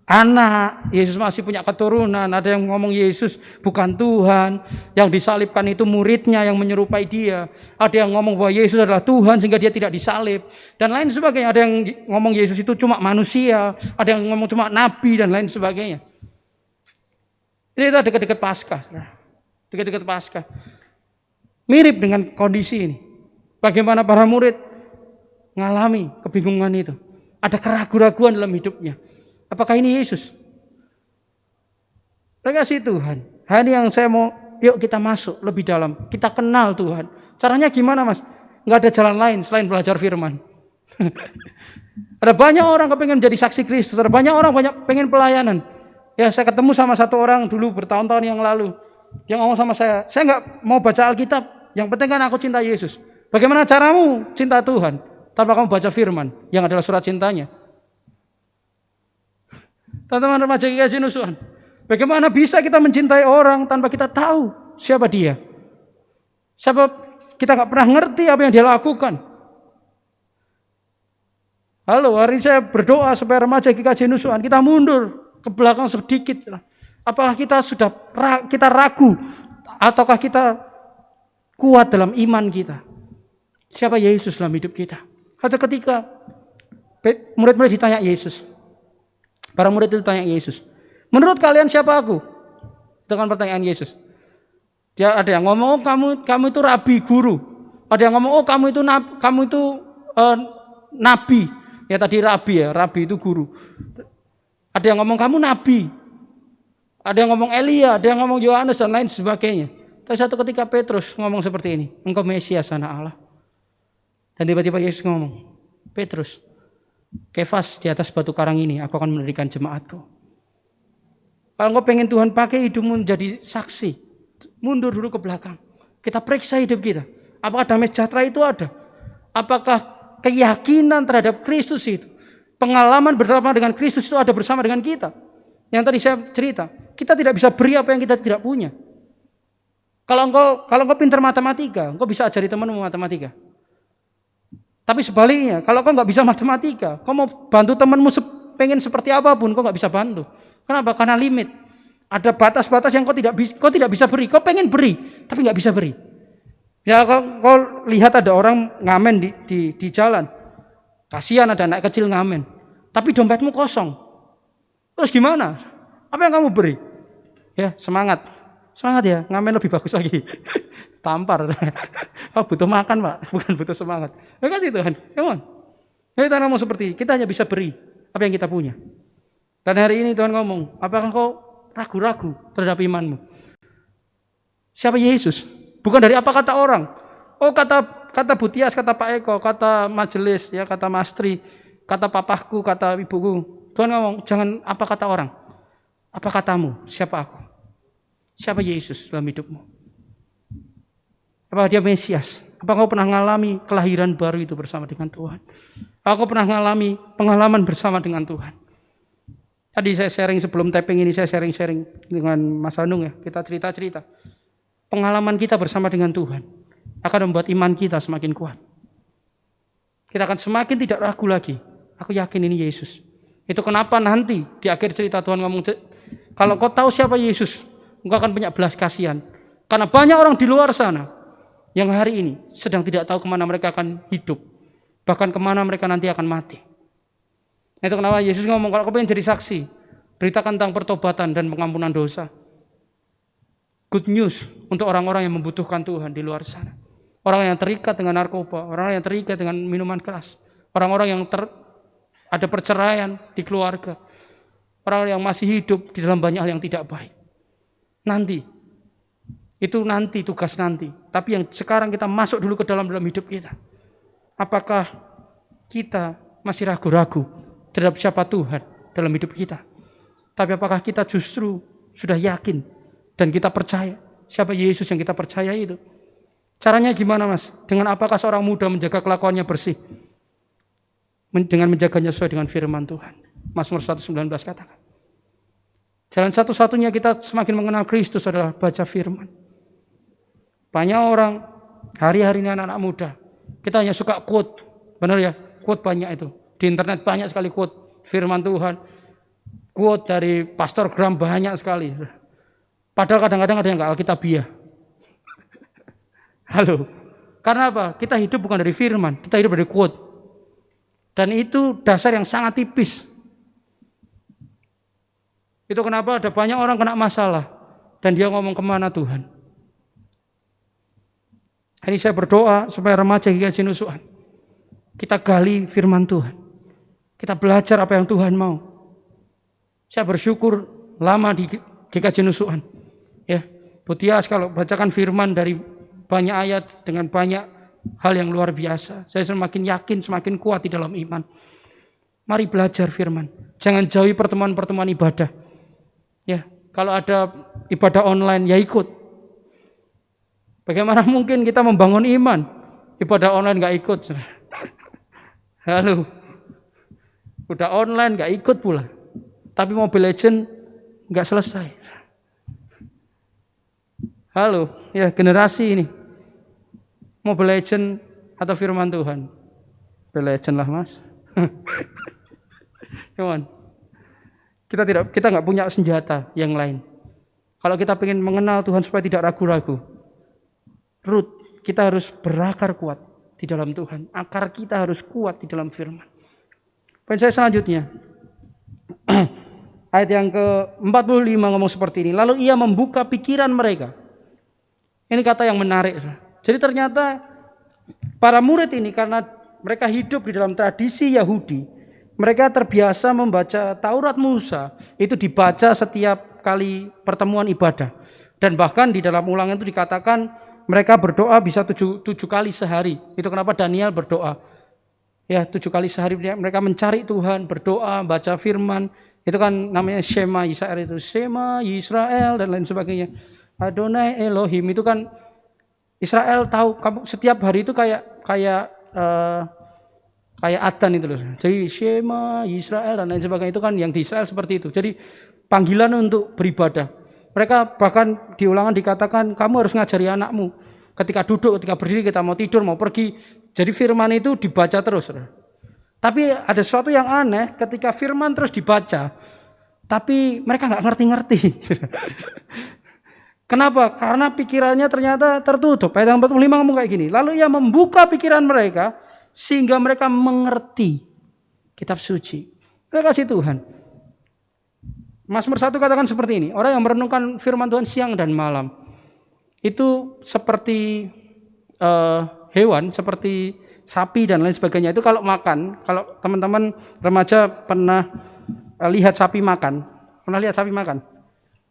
anak, Yesus masih punya keturunan. Ada yang ngomong Yesus bukan Tuhan, yang disalibkan itu muridnya yang menyerupai dia. Ada yang ngomong bahwa Yesus adalah Tuhan sehingga dia tidak disalib dan lain sebagainya. Ada yang ngomong Yesus itu cuma manusia, ada yang ngomong cuma nabi dan lain sebagainya. Ini kita dekat-dekat Paskah. Dekat-dekat Paskah. Mirip dengan kondisi ini. Bagaimana para murid mengalami kebingungan itu. Ada keraguan-raguan dalam hidupnya. Apakah ini Yesus? Terima kasih Tuhan. Hari yang saya mau, yuk kita masuk lebih dalam. Kita kenal Tuhan. Caranya gimana mas? Nggak ada jalan lain selain belajar firman. Ada banyak orang kepengen jadi saksi Kristus. Ada banyak orang pengen pelayanan. Ya saya ketemu sama satu orang dulu bertahun-tahun yang lalu. Dia ngomong sama saya nggak mau baca Alkitab. Yang penting kan aku cinta Yesus. Bagaimana caramu cinta Tuhan? Tanpa kamu baca firman yang adalah surat cintanya. Teman-teman remaja GKJ Nusuhan, bagaimana bisa kita mencintai orang tanpa kita tahu siapa dia? Siapa kita nggak pernah ngerti apa yang dia lakukan. Halo, hari ini saya berdoa supaya remaja GKJ Nusuhan kita mundur ke belakang sedikit. Apakah kita kita ragu ataukah kita kuat dalam iman kita? Siapa Yesus dalam hidup kita? Atau ketika murid-murid ditanya Yesus, para murid itu tanya Yesus, menurut kalian siapa aku? Dengan pertanyaan Yesus. Dia ada yang ngomong, kamu itu rabi, guru. Ada yang ngomong, kamu itu nabi. Ya tadi rabi ya, rabi itu guru. Ada yang ngomong kamu nabi. Ada yang ngomong Elia, ada yang ngomong Yohanes dan lain sebagainya. Tapi satu ketika Petrus ngomong seperti ini, engkau Mesias anak Allah. Dan tiba-tiba Yesus ngomong, Petrus, Kefas, di atas batu karang ini aku akan mendirikan jemaatku. Kalau engkau pengen Tuhan pakai hidupmu menjadi saksi, mundur dulu ke belakang. Kita periksa hidup kita. Apakah damai sejahtera itu ada? Apakah keyakinan terhadap Kristus itu, pengalaman bersama dengan Kristus itu ada bersama dengan kita? Yang tadi saya cerita, kita tidak bisa beri apa yang kita tidak punya. Kalau engkau pintar matematika, engkau bisa ajari temanmu matematika. Tapi sebaliknya, kalau kau nggak bisa matematika, kau mau bantu temanmu pengen seperti apapun, kau nggak bisa bantu. Kenapa? Karena limit. Ada batas-batas yang kau tidak bisa beri. Kau pengen beri, tapi nggak bisa beri. Ya kau lihat ada orang ngamen di jalan, kasihan ada anak kecil ngamen, tapi dompetmu kosong. Terus gimana? Apa yang kamu beri? Ya semangat ya, ngamen lebih bagus lagi. Tampar. Oh, butuh makan Pak, bukan butuh semangat. Terima kasih Tuhan. Come on. Kita ngomong seperti ini, kita hanya bisa beri apa yang kita punya. Dan hari ini Tuhan ngomong, apakah kau ragu-ragu terhadap imanmu? Siapa Yesus? Bukan dari apa kata orang. Oh kata Butias, kata Pak Eko, kata majelis, ya kata Mastri, kata papahku, kata ibuku. Tuhan ngomong, jangan apa kata orang. Apa katamu? Siapa aku? Siapa Yesus dalam hidupmu? Apakah dia Mesias? Apakah kau pernah mengalami kelahiran baru itu bersama dengan Tuhan? Apakah kau pernah mengalami pengalaman bersama dengan Tuhan? Tadi saya sharing sebelum tapping ini, saya sharing dengan Mas Hanung ya. Kita cerita-cerita. Pengalaman kita bersama dengan Tuhan akan membuat iman kita semakin kuat. Kita akan semakin tidak ragu lagi. Aku yakin ini Yesus. Itu kenapa nanti di akhir cerita Tuhan ngomong, kalau kau tahu siapa Yesus, engkau akan punya belas kasihan. Karena banyak orang di luar sana yang hari ini sedang tidak tahu kemana mereka akan hidup. Bahkan kemana mereka nanti akan mati. Itu kenapa Yesus ngomong, kalau kau pengen jadi saksi, beritakan tentang pertobatan dan pengampunan dosa. Good news untuk orang-orang yang membutuhkan Tuhan di luar sana. Orang yang terikat dengan narkoba, orang yang terikat dengan minuman keras. Orang-orang yang ada perceraian di keluarga. Orang yang masih hidup di dalam banyak hal yang tidak baik. Nanti. Itu nanti, tugas nanti. Tapi yang sekarang kita masuk dulu ke dalam hidup kita. Apakah kita masih ragu-ragu terhadap siapa Tuhan dalam hidup kita? Tapi apakah kita justru sudah yakin dan kita percaya siapa Yesus yang kita percaya itu? Caranya gimana Mas? Dengan apakah seorang muda menjaga kelakuannya bersih? Dengan menjaganya sesuai dengan firman Tuhan. Mazmur 119 katakan. Jalan satu-satunya kita semakin mengenal Kristus adalah baca firman. Banyak orang hari-hari ini anak-anak muda, kita hanya suka quote. Benar ya? Quote banyak itu. Di internet banyak sekali quote firman Tuhan. Quote dari Pastor Graham banyak sekali. Padahal kadang-kadang ada yang enggak alkitabiah. Halo. Karena apa? Kita hidup bukan dari firman, kita hidup dari quote. Dan itu dasar yang sangat tipis. Itu kenapa ada banyak orang kena masalah dan dia ngomong kemana Tuhan. Ini saya berdoa supaya remaja GKJ Nusukan kita gali firman Tuhan. Kita belajar apa yang Tuhan mau. Saya bersyukur lama di GKJ Nusukan. Ya, Butias kalau bacakan firman dari banyak ayat dengan banyak hal yang luar biasa. Saya semakin yakin, semakin kuat di dalam iman. Mari belajar firman. Jangan jauhi pertemuan-pertemuan ibadah. Ya, kalau ada ibadah online ya ikut. Bagaimana mungkin kita membangun iman? Ibadah online gak ikut. Halo. Udah online gak ikut pula. Tapi Mobile Legends gak selesai. Halo, ya generasi ini. Mobile Legends atau firman Tuhan? Mobile Legends lah Mas. Cuman kita nggak punya senjata yang lain. Kalau kita ingin mengenal Tuhan supaya tidak ragu-ragu, kita harus berakar kuat di dalam Tuhan. Akar kita harus kuat di dalam firman. Poin saya selanjutnya, ayat yang ke-45 ngomong seperti ini. Lalu ia membuka pikiran mereka. Ini kata yang menarik. Jadi ternyata para murid ini karena mereka hidup di dalam tradisi Yahudi, mereka terbiasa membaca Taurat Musa, itu dibaca setiap setiap kali pertemuan ibadah. Dan bahkan di dalam Ulangan itu dikatakan mereka berdoa bisa tujuh kali sehari. Itu kenapa Daniel berdoa. Ya, 7 kali sehari mereka mencari Tuhan, berdoa, baca firman. Itu kan namanya Shema Israel itu. Shema Israel dan lain sebagainya. Adonai Elohim itu kan Israel tahu kamu setiap hari itu kayak adzan itu loh. Jadi Shema Israel dan lain sebagainya itu kan yang di Israel seperti itu. Jadi panggilan untuk beribadah. Mereka bahkan di Ulangan dikatakan kamu harus ngajari anakmu. Ketika duduk, ketika berdiri, kita mau tidur, mau pergi. Jadi firman itu dibaca terus. Tapi ada sesuatu yang aneh ketika firman terus dibaca. Tapi mereka nggak ngerti-ngerti. Kenapa? Karena pikirannya ternyata tertutup. Ayat 45 ngomong kayak gini. Lalu ia membuka pikiran mereka sehingga mereka mengerti kitab suci. Terima kasih Tuhan. Mazmur 1 katakan seperti ini. Orang yang merenungkan firman Tuhan siang dan malam. Itu seperti hewan, seperti sapi dan lain sebagainya. Itu kalau makan, kalau teman-teman remaja pernah lihat sapi makan. Pernah lihat sapi makan?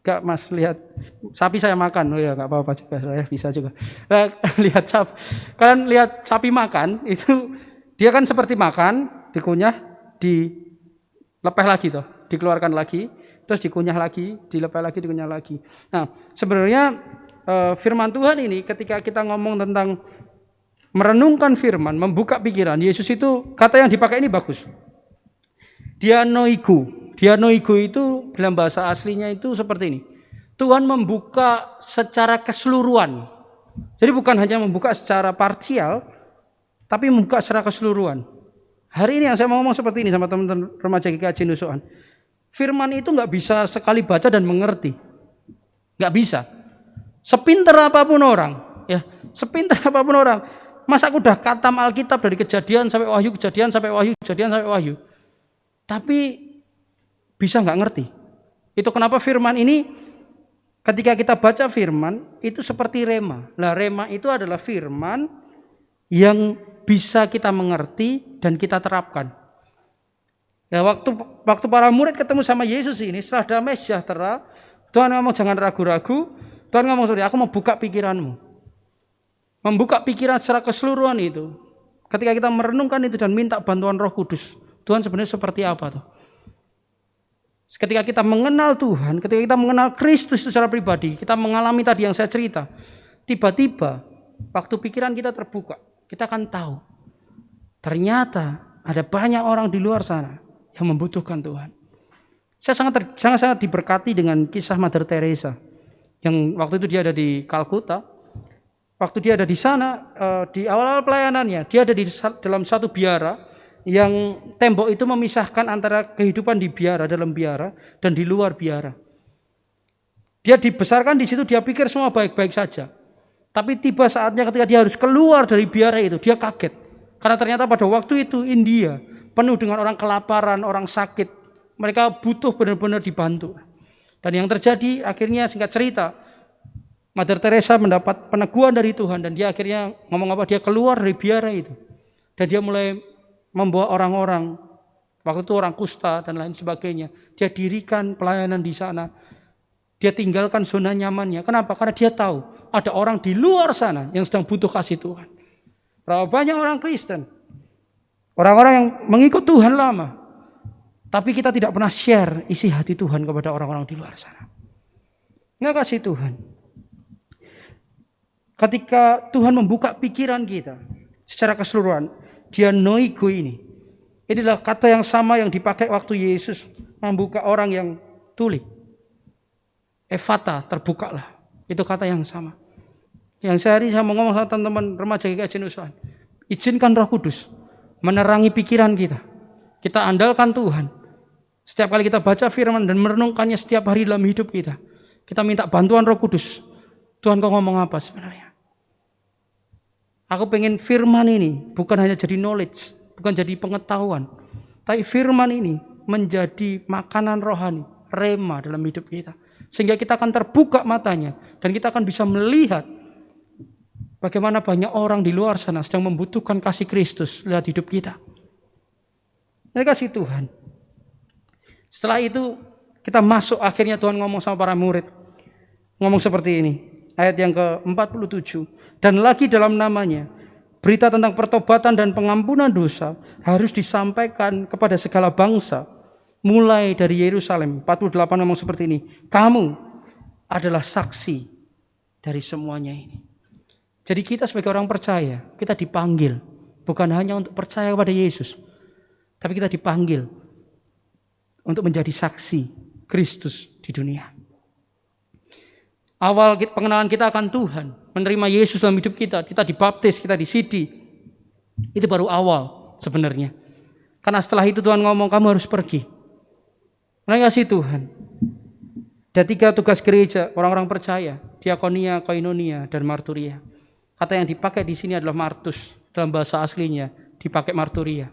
Enggak Mas, lihat sapi saya makan. Oh ya enggak apa-apa juga, saya bisa juga. Lihat sapi. Kalian lihat sapi makan, itu dia kan seperti makan, dikunyah, dilepeh lagi toh, dikeluarkan lagi, terus dikunyah lagi, dilepeh lagi, dikunyah lagi. Nah, sebenarnya firman Tuhan ini ketika kita ngomong tentang merenungkan firman, membuka pikiran, Yesus itu kata yang dipakai ini bagus. Dianoigo. Dianoigo itu dalam bahasa aslinya itu seperti ini. Tuhan membuka secara keseluruhan. Jadi bukan hanya membuka secara parsial, tapi membuka secara keseluruhan. Hari ini yang saya mau ngomong seperti ini sama teman-teman remaja GKJ Nusukan. Firman itu nggak bisa sekali baca dan mengerti. Nggak bisa. Sepinter apapun orang, ya, sepinter apapun orang. Masa aku udah khatam Alkitab dari Kejadian sampai Wahyu, Kejadian sampai Wahyu, Kejadian sampai Wahyu. Tapi bisa nggak ngerti. Itu kenapa firman ini ketika kita baca firman itu seperti rema. Nah, rema itu adalah firman yang bisa kita mengerti dan kita terapkan. Ya, waktu para murid ketemu sama Yesus ini setelah damai sejahtera, Tuhan ngomong jangan ragu-ragu. Tuhan ngomong sorry, aku mau buka pikiranmu. Membuka pikiran secara keseluruhan itu. Ketika kita merenungkan itu dan minta bantuan Roh Kudus, Tuhan sebenarnya seperti apa tuh? Ketika kita mengenal Tuhan, ketika kita mengenal Kristus secara pribadi, kita mengalami tadi yang saya cerita, tiba-tiba waktu pikiran kita terbuka, kita akan tahu ternyata ada banyak orang di luar sana yang membutuhkan Tuhan. Saya sangat diberkati dengan kisah Mother Teresa yang waktu itu dia ada di Kalkuta. Waktu dia ada di sana, di awal-awal pelayanannya, dia ada di dalam satu biara yang tembok itu memisahkan antara kehidupan di biara, dalam biara, dan di luar biara. Dia dibesarkan di situ, dia pikir semua baik-baik saja. Tapi tiba saatnya ketika dia harus keluar dari biara itu, dia kaget. Karena ternyata pada waktu itu India penuh dengan orang kelaparan, orang sakit. Mereka butuh benar-benar dibantu. Dan yang terjadi akhirnya singkat cerita, Mother Teresa mendapat peneguhan dari Tuhan dan dia akhirnya ngomong apa? Dia keluar dari biara itu. Dan dia mulai membawa orang-orang, waktu itu orang kusta dan lain sebagainya. Dia dirikan pelayanan di sana. Dia tinggalkan zona nyamannya. Kenapa? Karena dia tahu ada orang di luar sana yang sedang butuh kasih Tuhan. Berapa banyak orang Kristen, orang-orang yang mengikut Tuhan lama, tapi kita tidak pernah share isi hati Tuhan kepada orang-orang di luar sana. Nggak kasih Tuhan. Ketika Tuhan membuka pikiran kita secara keseluruhan, dianoigo ini. Inilah kata yang sama yang dipakai waktu Yesus membuka orang yang tuli. Efata, terbukalah. Itu kata yang sama. Yang sehari saya mau ngomong sama teman-teman remaja GKJ Nusukan. Izinkan Roh Kudus menerangi pikiran kita. Kita andalkan Tuhan. Setiap kali kita baca firman dan merenungkannya setiap hari dalam hidup kita. Kita minta bantuan Roh Kudus. Tuhan kau ngomong apa sebenarnya? Aku pengen firman ini bukan hanya jadi knowledge, bukan jadi pengetahuan. Tapi firman ini menjadi makanan rohani, rema dalam hidup kita. Sehingga kita akan terbuka matanya dan kita akan bisa melihat bagaimana banyak orang di luar sana sedang membutuhkan kasih Kristus lewat hidup kita. Ini kasih Tuhan. Setelah itu Kita masuk, akhirnya Tuhan ngomong sama para murid. Ngomong seperti ini. Ayat yang ke-47. Dan lagi dalam namanya, berita tentang pertobatan dan pengampunan dosa harus disampaikan kepada segala bangsa. Mulai dari Yerusalem. 48 ngomong seperti ini. Kamu adalah saksi dari semuanya ini. Jadi kita sebagai orang percaya, kita dipanggil. Bukan hanya untuk percaya kepada Yesus. Tapi kita dipanggil untuk menjadi saksi Kristus di dunia. Awal pengenalan kita akan Tuhan, menerima Yesus dalam hidup kita, kita dibaptis, kita disidi. Itu baru awal sebenarnya. Karena setelah itu Tuhan ngomong, kamu harus pergi. Melayani kasih Tuhan. Ada 3 tugas gereja, orang-orang percaya, diakonia, koinonia, dan marturia. Kata yang dipakai di sini adalah martus, dalam bahasa aslinya dipakai marturia.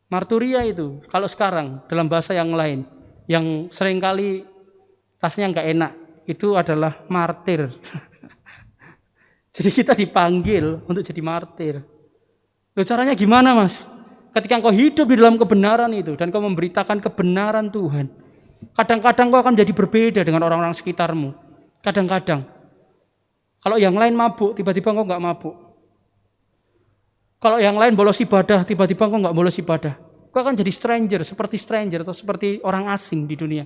Marturia itu kalau sekarang dalam bahasa yang lain, yang seringkali rasanya nggak enak, itu adalah martir. Jadi kita dipanggil untuk jadi martir. Loh, caranya gimana, Mas? Ketika engkau hidup di dalam kebenaran itu dan kau memberitakan kebenaran Tuhan, kadang-kadang kau akan menjadi berbeda dengan orang-orang sekitarmu. Kadang-kadang. Kalau yang lain mabuk, tiba-tiba kau nggak mabuk. Kalau yang lain bolos ibadah, tiba-tiba kau nggak bolos ibadah. Kau akan jadi stranger atau seperti orang asing di dunia.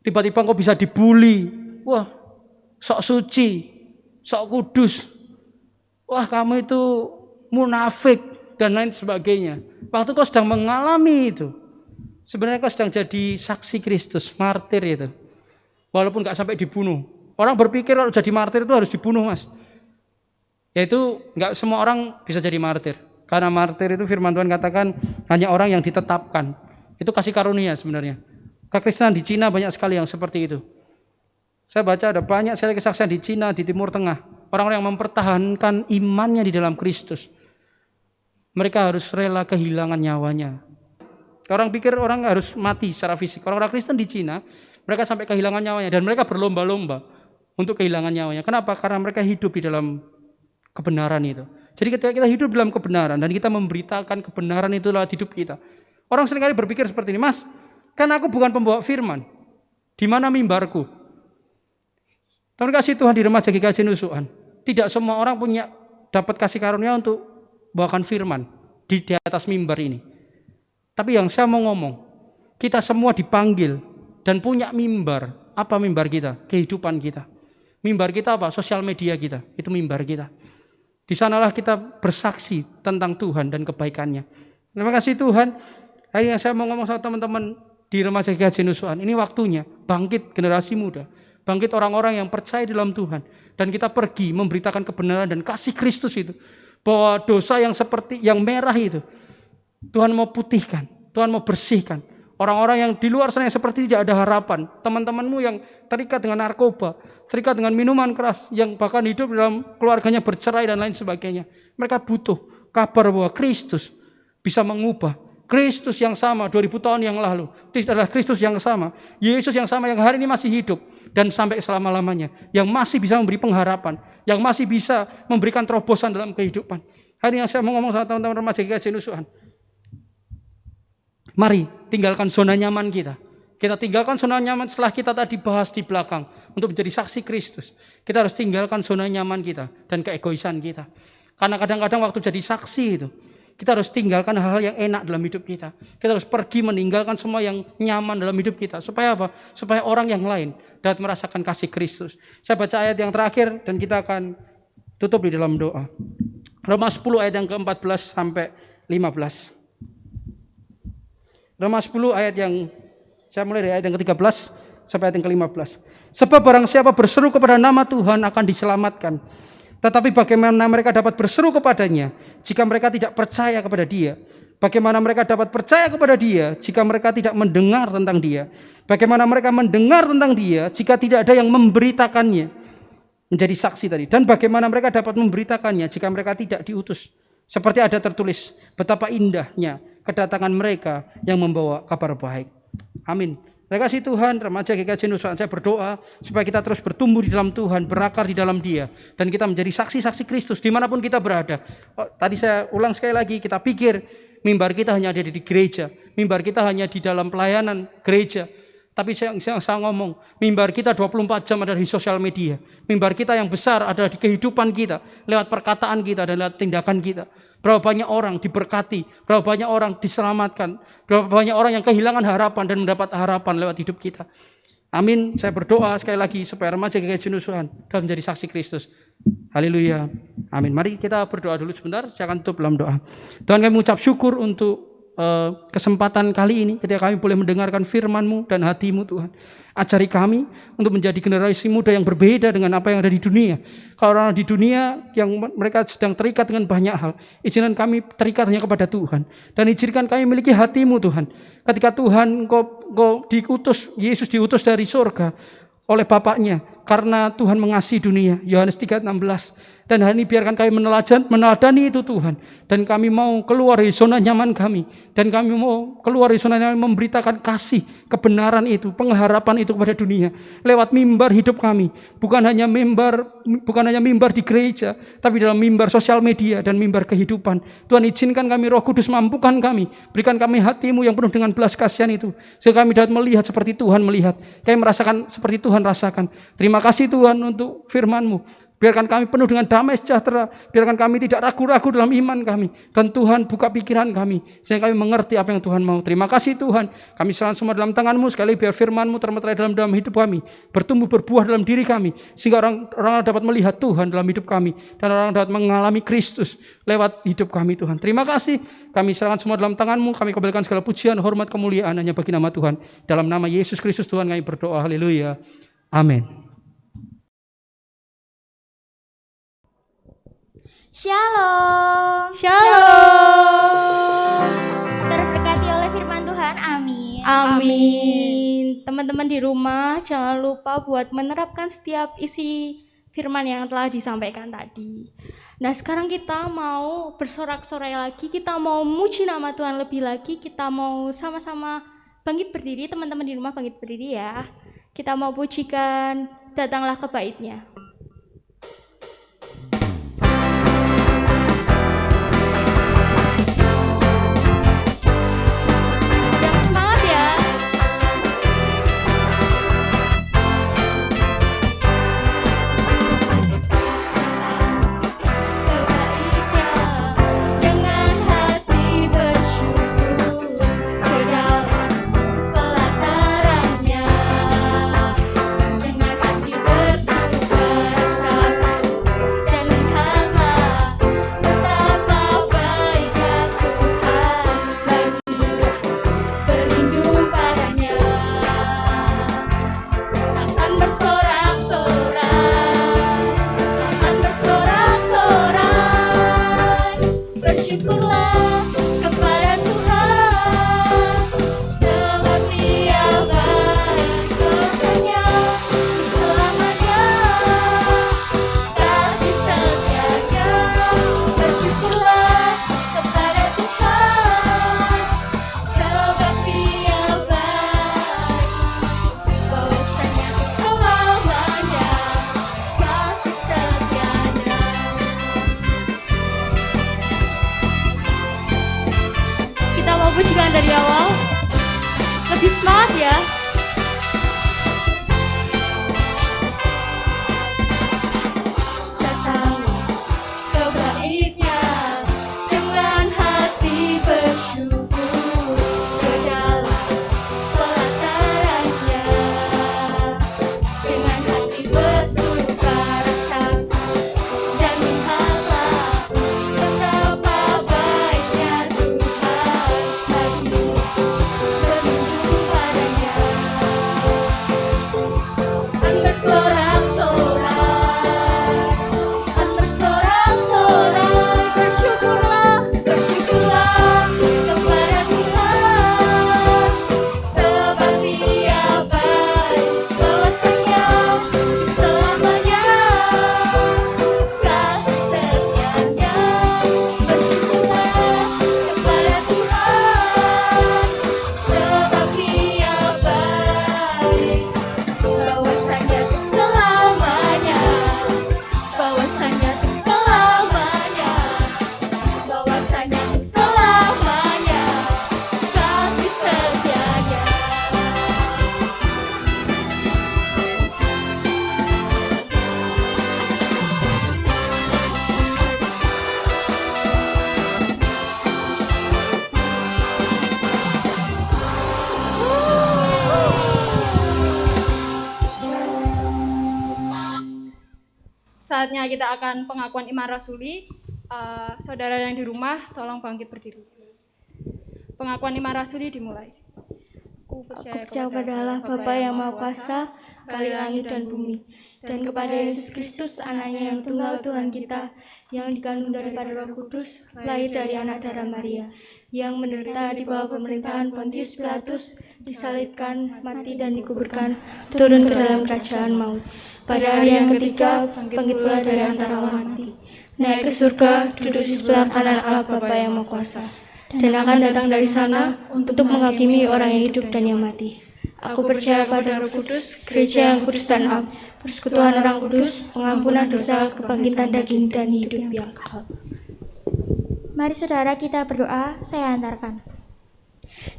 Tiba-tiba kau bisa dibully. Wah, sok suci, sok kudus. Wah, kamu itu munafik dan lain sebagainya. Waktu kau sedang mengalami itu, sebenarnya kau sedang jadi saksi Kristus, martir itu. Walaupun nggak sampai dibunuh. Orang berpikir kalau jadi martir itu harus dibunuh, Mas. Yaitu nggak semua orang bisa jadi martir. Karena martir itu firman Tuhan katakan hanya orang yang ditetapkan. Itu kasih karunia sebenarnya. Kekristenan di Cina banyak sekali yang seperti itu. Saya baca ada banyak sekali kesaksian di Cina, di Timur Tengah. Orang-orang yang mempertahankan imannya di dalam Kristus. Mereka harus rela kehilangan nyawanya. Orang pikir orang harus mati secara fisik. Orang-orang Kristen di Cina, mereka sampai kehilangan nyawanya. Dan mereka berlomba-lomba untuk kehilangan nyawanya. Kenapa? Karena mereka hidup di dalam kebenaran itu. Jadi ketika kita hidup dalam kebenaran dan kita memberitakan kebenaran itu lewat hidup kita. Orang seringkali berpikir seperti ini, Mas, kan aku bukan pembawa firman. Di mana mimbarku? Tuhan kasih Tuhan di remaja GKJ Nusukan. Tidak semua orang punya dapat kasih karunia untuk bawakan firman di atas mimbar ini. Tapi yang saya mau ngomong, kita semua dipanggil dan punya mimbar. Apa mimbar kita? Kehidupan kita. Mimbar kita apa? Sosial media kita. Itu mimbar kita. Di sanalah kita bersaksi tentang Tuhan dan kebaikannya. Terima kasih Tuhan. Hari ini saya mau ngomong sama teman-teman di remaja GKJ Nusukan. Ini waktunya bangkit generasi muda. Bangkit orang-orang yang percaya dalam Tuhan. Dan kita pergi memberitakan kebenaran dan kasih Kristus itu. Bahwa dosa yang seperti yang merah itu, Tuhan mau putihkan. Tuhan mau bersihkan. Orang-orang yang di luar sana yang seperti tidak ada harapan. Teman-temanmu yang terikat dengan narkoba, terikat dengan minuman keras, yang bahkan hidup dalam keluarganya bercerai dan lain sebagainya. Mereka butuh kabar bahwa Kristus bisa mengubah. Kristus yang sama 2000 tahun yang lalu. Kristus adalah Kristus yang sama. Yesus yang sama yang hari ini masih hidup. Dan sampai selama-lamanya. Yang masih bisa memberi pengharapan. Yang masih bisa memberikan terobosan dalam kehidupan. Hari ini saya mau ngomong sama teman-teman remaja GKJ Nusukan. Mari tinggalkan zona nyaman kita. Kita tinggalkan zona nyaman setelah kita tadi bahas di belakang. Untuk menjadi saksi Kristus. Kita harus tinggalkan zona nyaman kita. Dan keegoisan kita. Karena kadang-kadang waktu jadi saksi itu. Kita harus tinggalkan hal-hal yang enak dalam hidup kita. Kita harus pergi meninggalkan semua yang nyaman dalam hidup kita. Supaya apa? Supaya orang yang lain dapat merasakan kasih Kristus. Saya baca ayat yang terakhir dan kita akan tutup di dalam doa. Roma 10 ayat yang ke-14 sampai 15. Roma 10 ayat yang, saya mulai dari ayat yang ke-13 sampai ayat yang ke-15. Sebab barang siapa berseru kepada nama Tuhan akan diselamatkan. Tetapi bagaimana mereka dapat berseru kepadanya jika mereka tidak percaya kepada Dia? Bagaimana mereka dapat percaya kepada Dia jika mereka tidak mendengar tentang Dia? Bagaimana mereka mendengar tentang Dia jika tidak ada yang memberitakannya? Menjadi saksi tadi. Dan bagaimana mereka dapat memberitakannya jika mereka tidak diutus? Seperti ada tertulis, betapa indahnya kedatangan mereka yang membawa kabar baik. Amin. Terima kasih Tuhan, remaja GKJ Nusukan, saya berdoa supaya kita terus bertumbuh di dalam Tuhan, berakar di dalam Dia. Dan kita menjadi saksi-saksi Kristus dimanapun kita berada. Tadi saya ulang sekali lagi, kita pikir mimbar kita hanya ada di gereja, mimbar kita hanya di dalam pelayanan gereja. Tapi saya ngomong, mimbar kita 24 jam ada di sosial media. Mimbar kita yang besar ada di kehidupan kita, lewat perkataan kita dan lewat tindakan kita. Berapa banyak orang diberkati, berapa banyak orang diselamatkan, berapa banyak orang yang kehilangan harapan dan mendapat harapan lewat hidup kita. Amin. Saya berdoa sekali lagi supaya remaja GKI Junusuhan dapat menjadi saksi Kristus. Haleluya. Amin. Mari kita berdoa dulu sebentar. Saya akan tutup dalam doa. Tuhan, kami mengucap syukur untuk kesempatan kali ini ketika kami boleh mendengarkan firman-Mu dan hati-Mu Tuhan. Ajari kami untuk menjadi generasi muda yang berbeda dengan apa yang ada di dunia. Kalau orang di dunia yang mereka sedang terikat dengan banyak hal, izinkan kami terikat hanya kepada Tuhan. Dan izinkan kami memiliki hati-Mu Tuhan. Ketika Tuhan Engkau diutus, Yesus diutus dari surga oleh Bapaknya karena Tuhan mengasihi dunia. Yohanes 3:16. Dan hari ini biarkan kami meneladani itu Tuhan. Dan kami mau keluar dari zona nyaman kami. Dan kami mau keluar dari zona nyaman, memberitakan kasih, kebenaran itu, pengharapan itu kepada dunia. Lewat mimbar hidup kami. Bukan hanya mimbar di gereja, tapi dalam mimbar sosial media dan mimbar kehidupan. Tuhan, izinkan kami, Roh Kudus mampukan kami. Berikan kami hati-Mu yang penuh dengan belas kasihan itu. Sehingga kami dapat melihat seperti Tuhan melihat. Kami merasakan seperti Tuhan rasakan. Terima kasih Tuhan untuk firman-Mu. Biarkan kami penuh dengan damai sejahtera. Biarkan kami tidak ragu-ragu dalam iman kami. Dan Tuhan buka pikiran kami. Sehingga kami mengerti apa yang Tuhan mau. Terima kasih Tuhan. Kami serahkan semua dalam tangan-Mu. Sekali biar firman-Mu termeterai dalam hidup kami. Bertumbuh berbuah dalam diri kami. Sehingga orang dapat melihat Tuhan dalam hidup kami. Dan orang dapat mengalami Kristus lewat hidup kami Tuhan. Terima kasih. Kami serahkan semua dalam tangan-Mu. Kami kembalikan segala pujian, hormat, kemuliaan hanya bagi nama Tuhan. Dalam nama Yesus Kristus Tuhan kami berdoa. Haleluya. Amin. Shalom. Shalom. Terberkati oleh firman Tuhan. Amin. Amin. Teman-teman di rumah jangan lupa buat menerapkan setiap isi firman yang telah disampaikan tadi. Nah, sekarang kita mau bersorak-sorai lagi, kita mau muji nama Tuhan lebih lagi, kita mau sama-sama bangkit berdiri, teman-teman di rumah bangkit berdiri ya. Kita mau pujikan Datanglah ke Bait-Nya. Dengan hati bersuka saatnya kita akan pengakuan iman rasuli. Saudara yang di rumah, tolong bangkit berdiri. Pengakuan iman rasuli dimulai. Aku percaya kepada Allah Bapa yang Maha Kuasa, Kali langit dan bumi, dan kepada Yesus Kristus, anaknya yang tunggal Tuhan kita, yang dikandung daripada Roh Kudus, lahir dari anak darah Maria, yang menderita di bawah pemerintahan Pontius Pilatus, disalibkan, mati dan dikuburkan, turun ke dalam kerajaan maut. Pada hari yang ketiga, bangkit pula dari antara orang mati, naik ke surga, duduk di sebelah kanan Allah Bapa yang Maha Kuasa, dan akan datang dari sana untuk menghakimi orang yang hidup dan yang mati. Aku percaya pada Roh Kudus, gereja yang kudus dan am, persekutuan orang kudus, pengampunan dosa, kebangkitan daging, dan hidup yang kekal. Mari saudara kita berdoa, saya antarkan.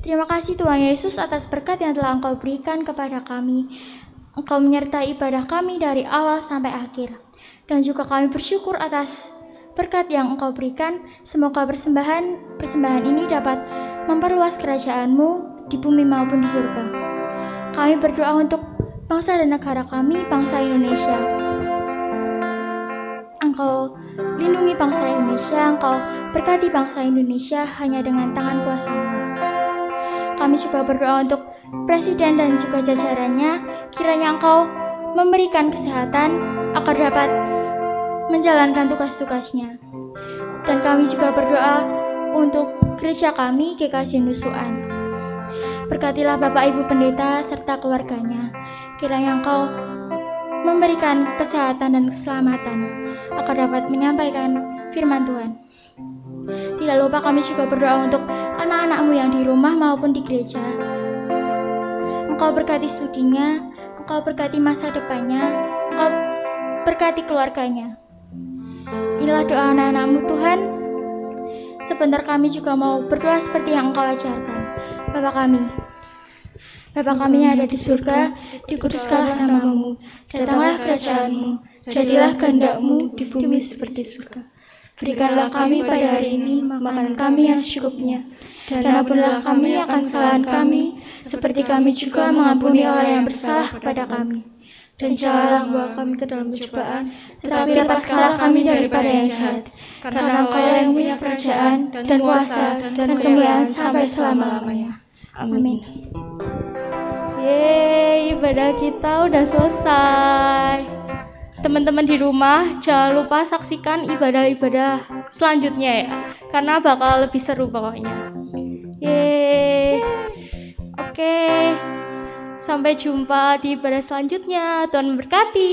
Terima kasih Tuhan Yesus atas berkat yang telah Engkau berikan kepada kami. Engkau menyertai ibadah kami dari awal sampai akhir. Dan juga kami bersyukur atas berkat yang Engkau berikan. Semoga persembahan ini dapat memperluas kerajaan-Mu di bumi maupun di surga. Kami berdoa untuk bangsa dan negara kami, bangsa Indonesia. Engkau lindungi bangsa Indonesia, Engkau berkati bangsa Indonesia hanya dengan tangan kuasa-Mu. Kami juga berdoa untuk Presiden dan juga jajarannya, kiranya Engkau memberikan kesehatan agar dapat menjalankan tugas-tugasnya. Dan kami juga berdoa untuk gereja kami, GKJ Nusuan. Berkatilah Bapak Ibu Pendeta serta keluarganya, kiranya Engkau memberikan kesehatan dan keselamatan agar dapat menyampaikan firman Tuhan. Tidak lupa kami juga berdoa untuk anak-anak-Mu yang di rumah maupun di gereja. Engkau berkati studinya, Engkau berkati masa depannya, Engkau berkati keluarganya. Inilah doa anak-anak-Mu Tuhan. Sebentar kami juga mau berdoa seperti yang Engkau ajarkan. Bapa kami yang ada di surga, dikuduskanlah nama-Mu, datanglah kerajaan-Mu, jadilah kehendak-Mu di bumi seperti surga. Berikanlah kami pada hari ini makanan kami yang secukupnya, dan ampunilah kami akan kesalahan kami, seperti kami juga mengampuni orang yang bersalah kepada kami. Dan janganlah membawa kami ke dalam pencobaan, tetapi lepaskanlah kami daripada yang jahat. Karena Engkau yang punya kerajaan, dan kuasa, dan kemuliaan sampai selama-lamanya. Amin. Yeay, ibadah kita udah selesai. Teman-teman di rumah, jangan lupa saksikan ibadah-ibadah selanjutnya ya, karena bakal lebih seru pokoknya. Yeay. Oke. Sampai jumpa di ibadah selanjutnya. Tuhan memberkati.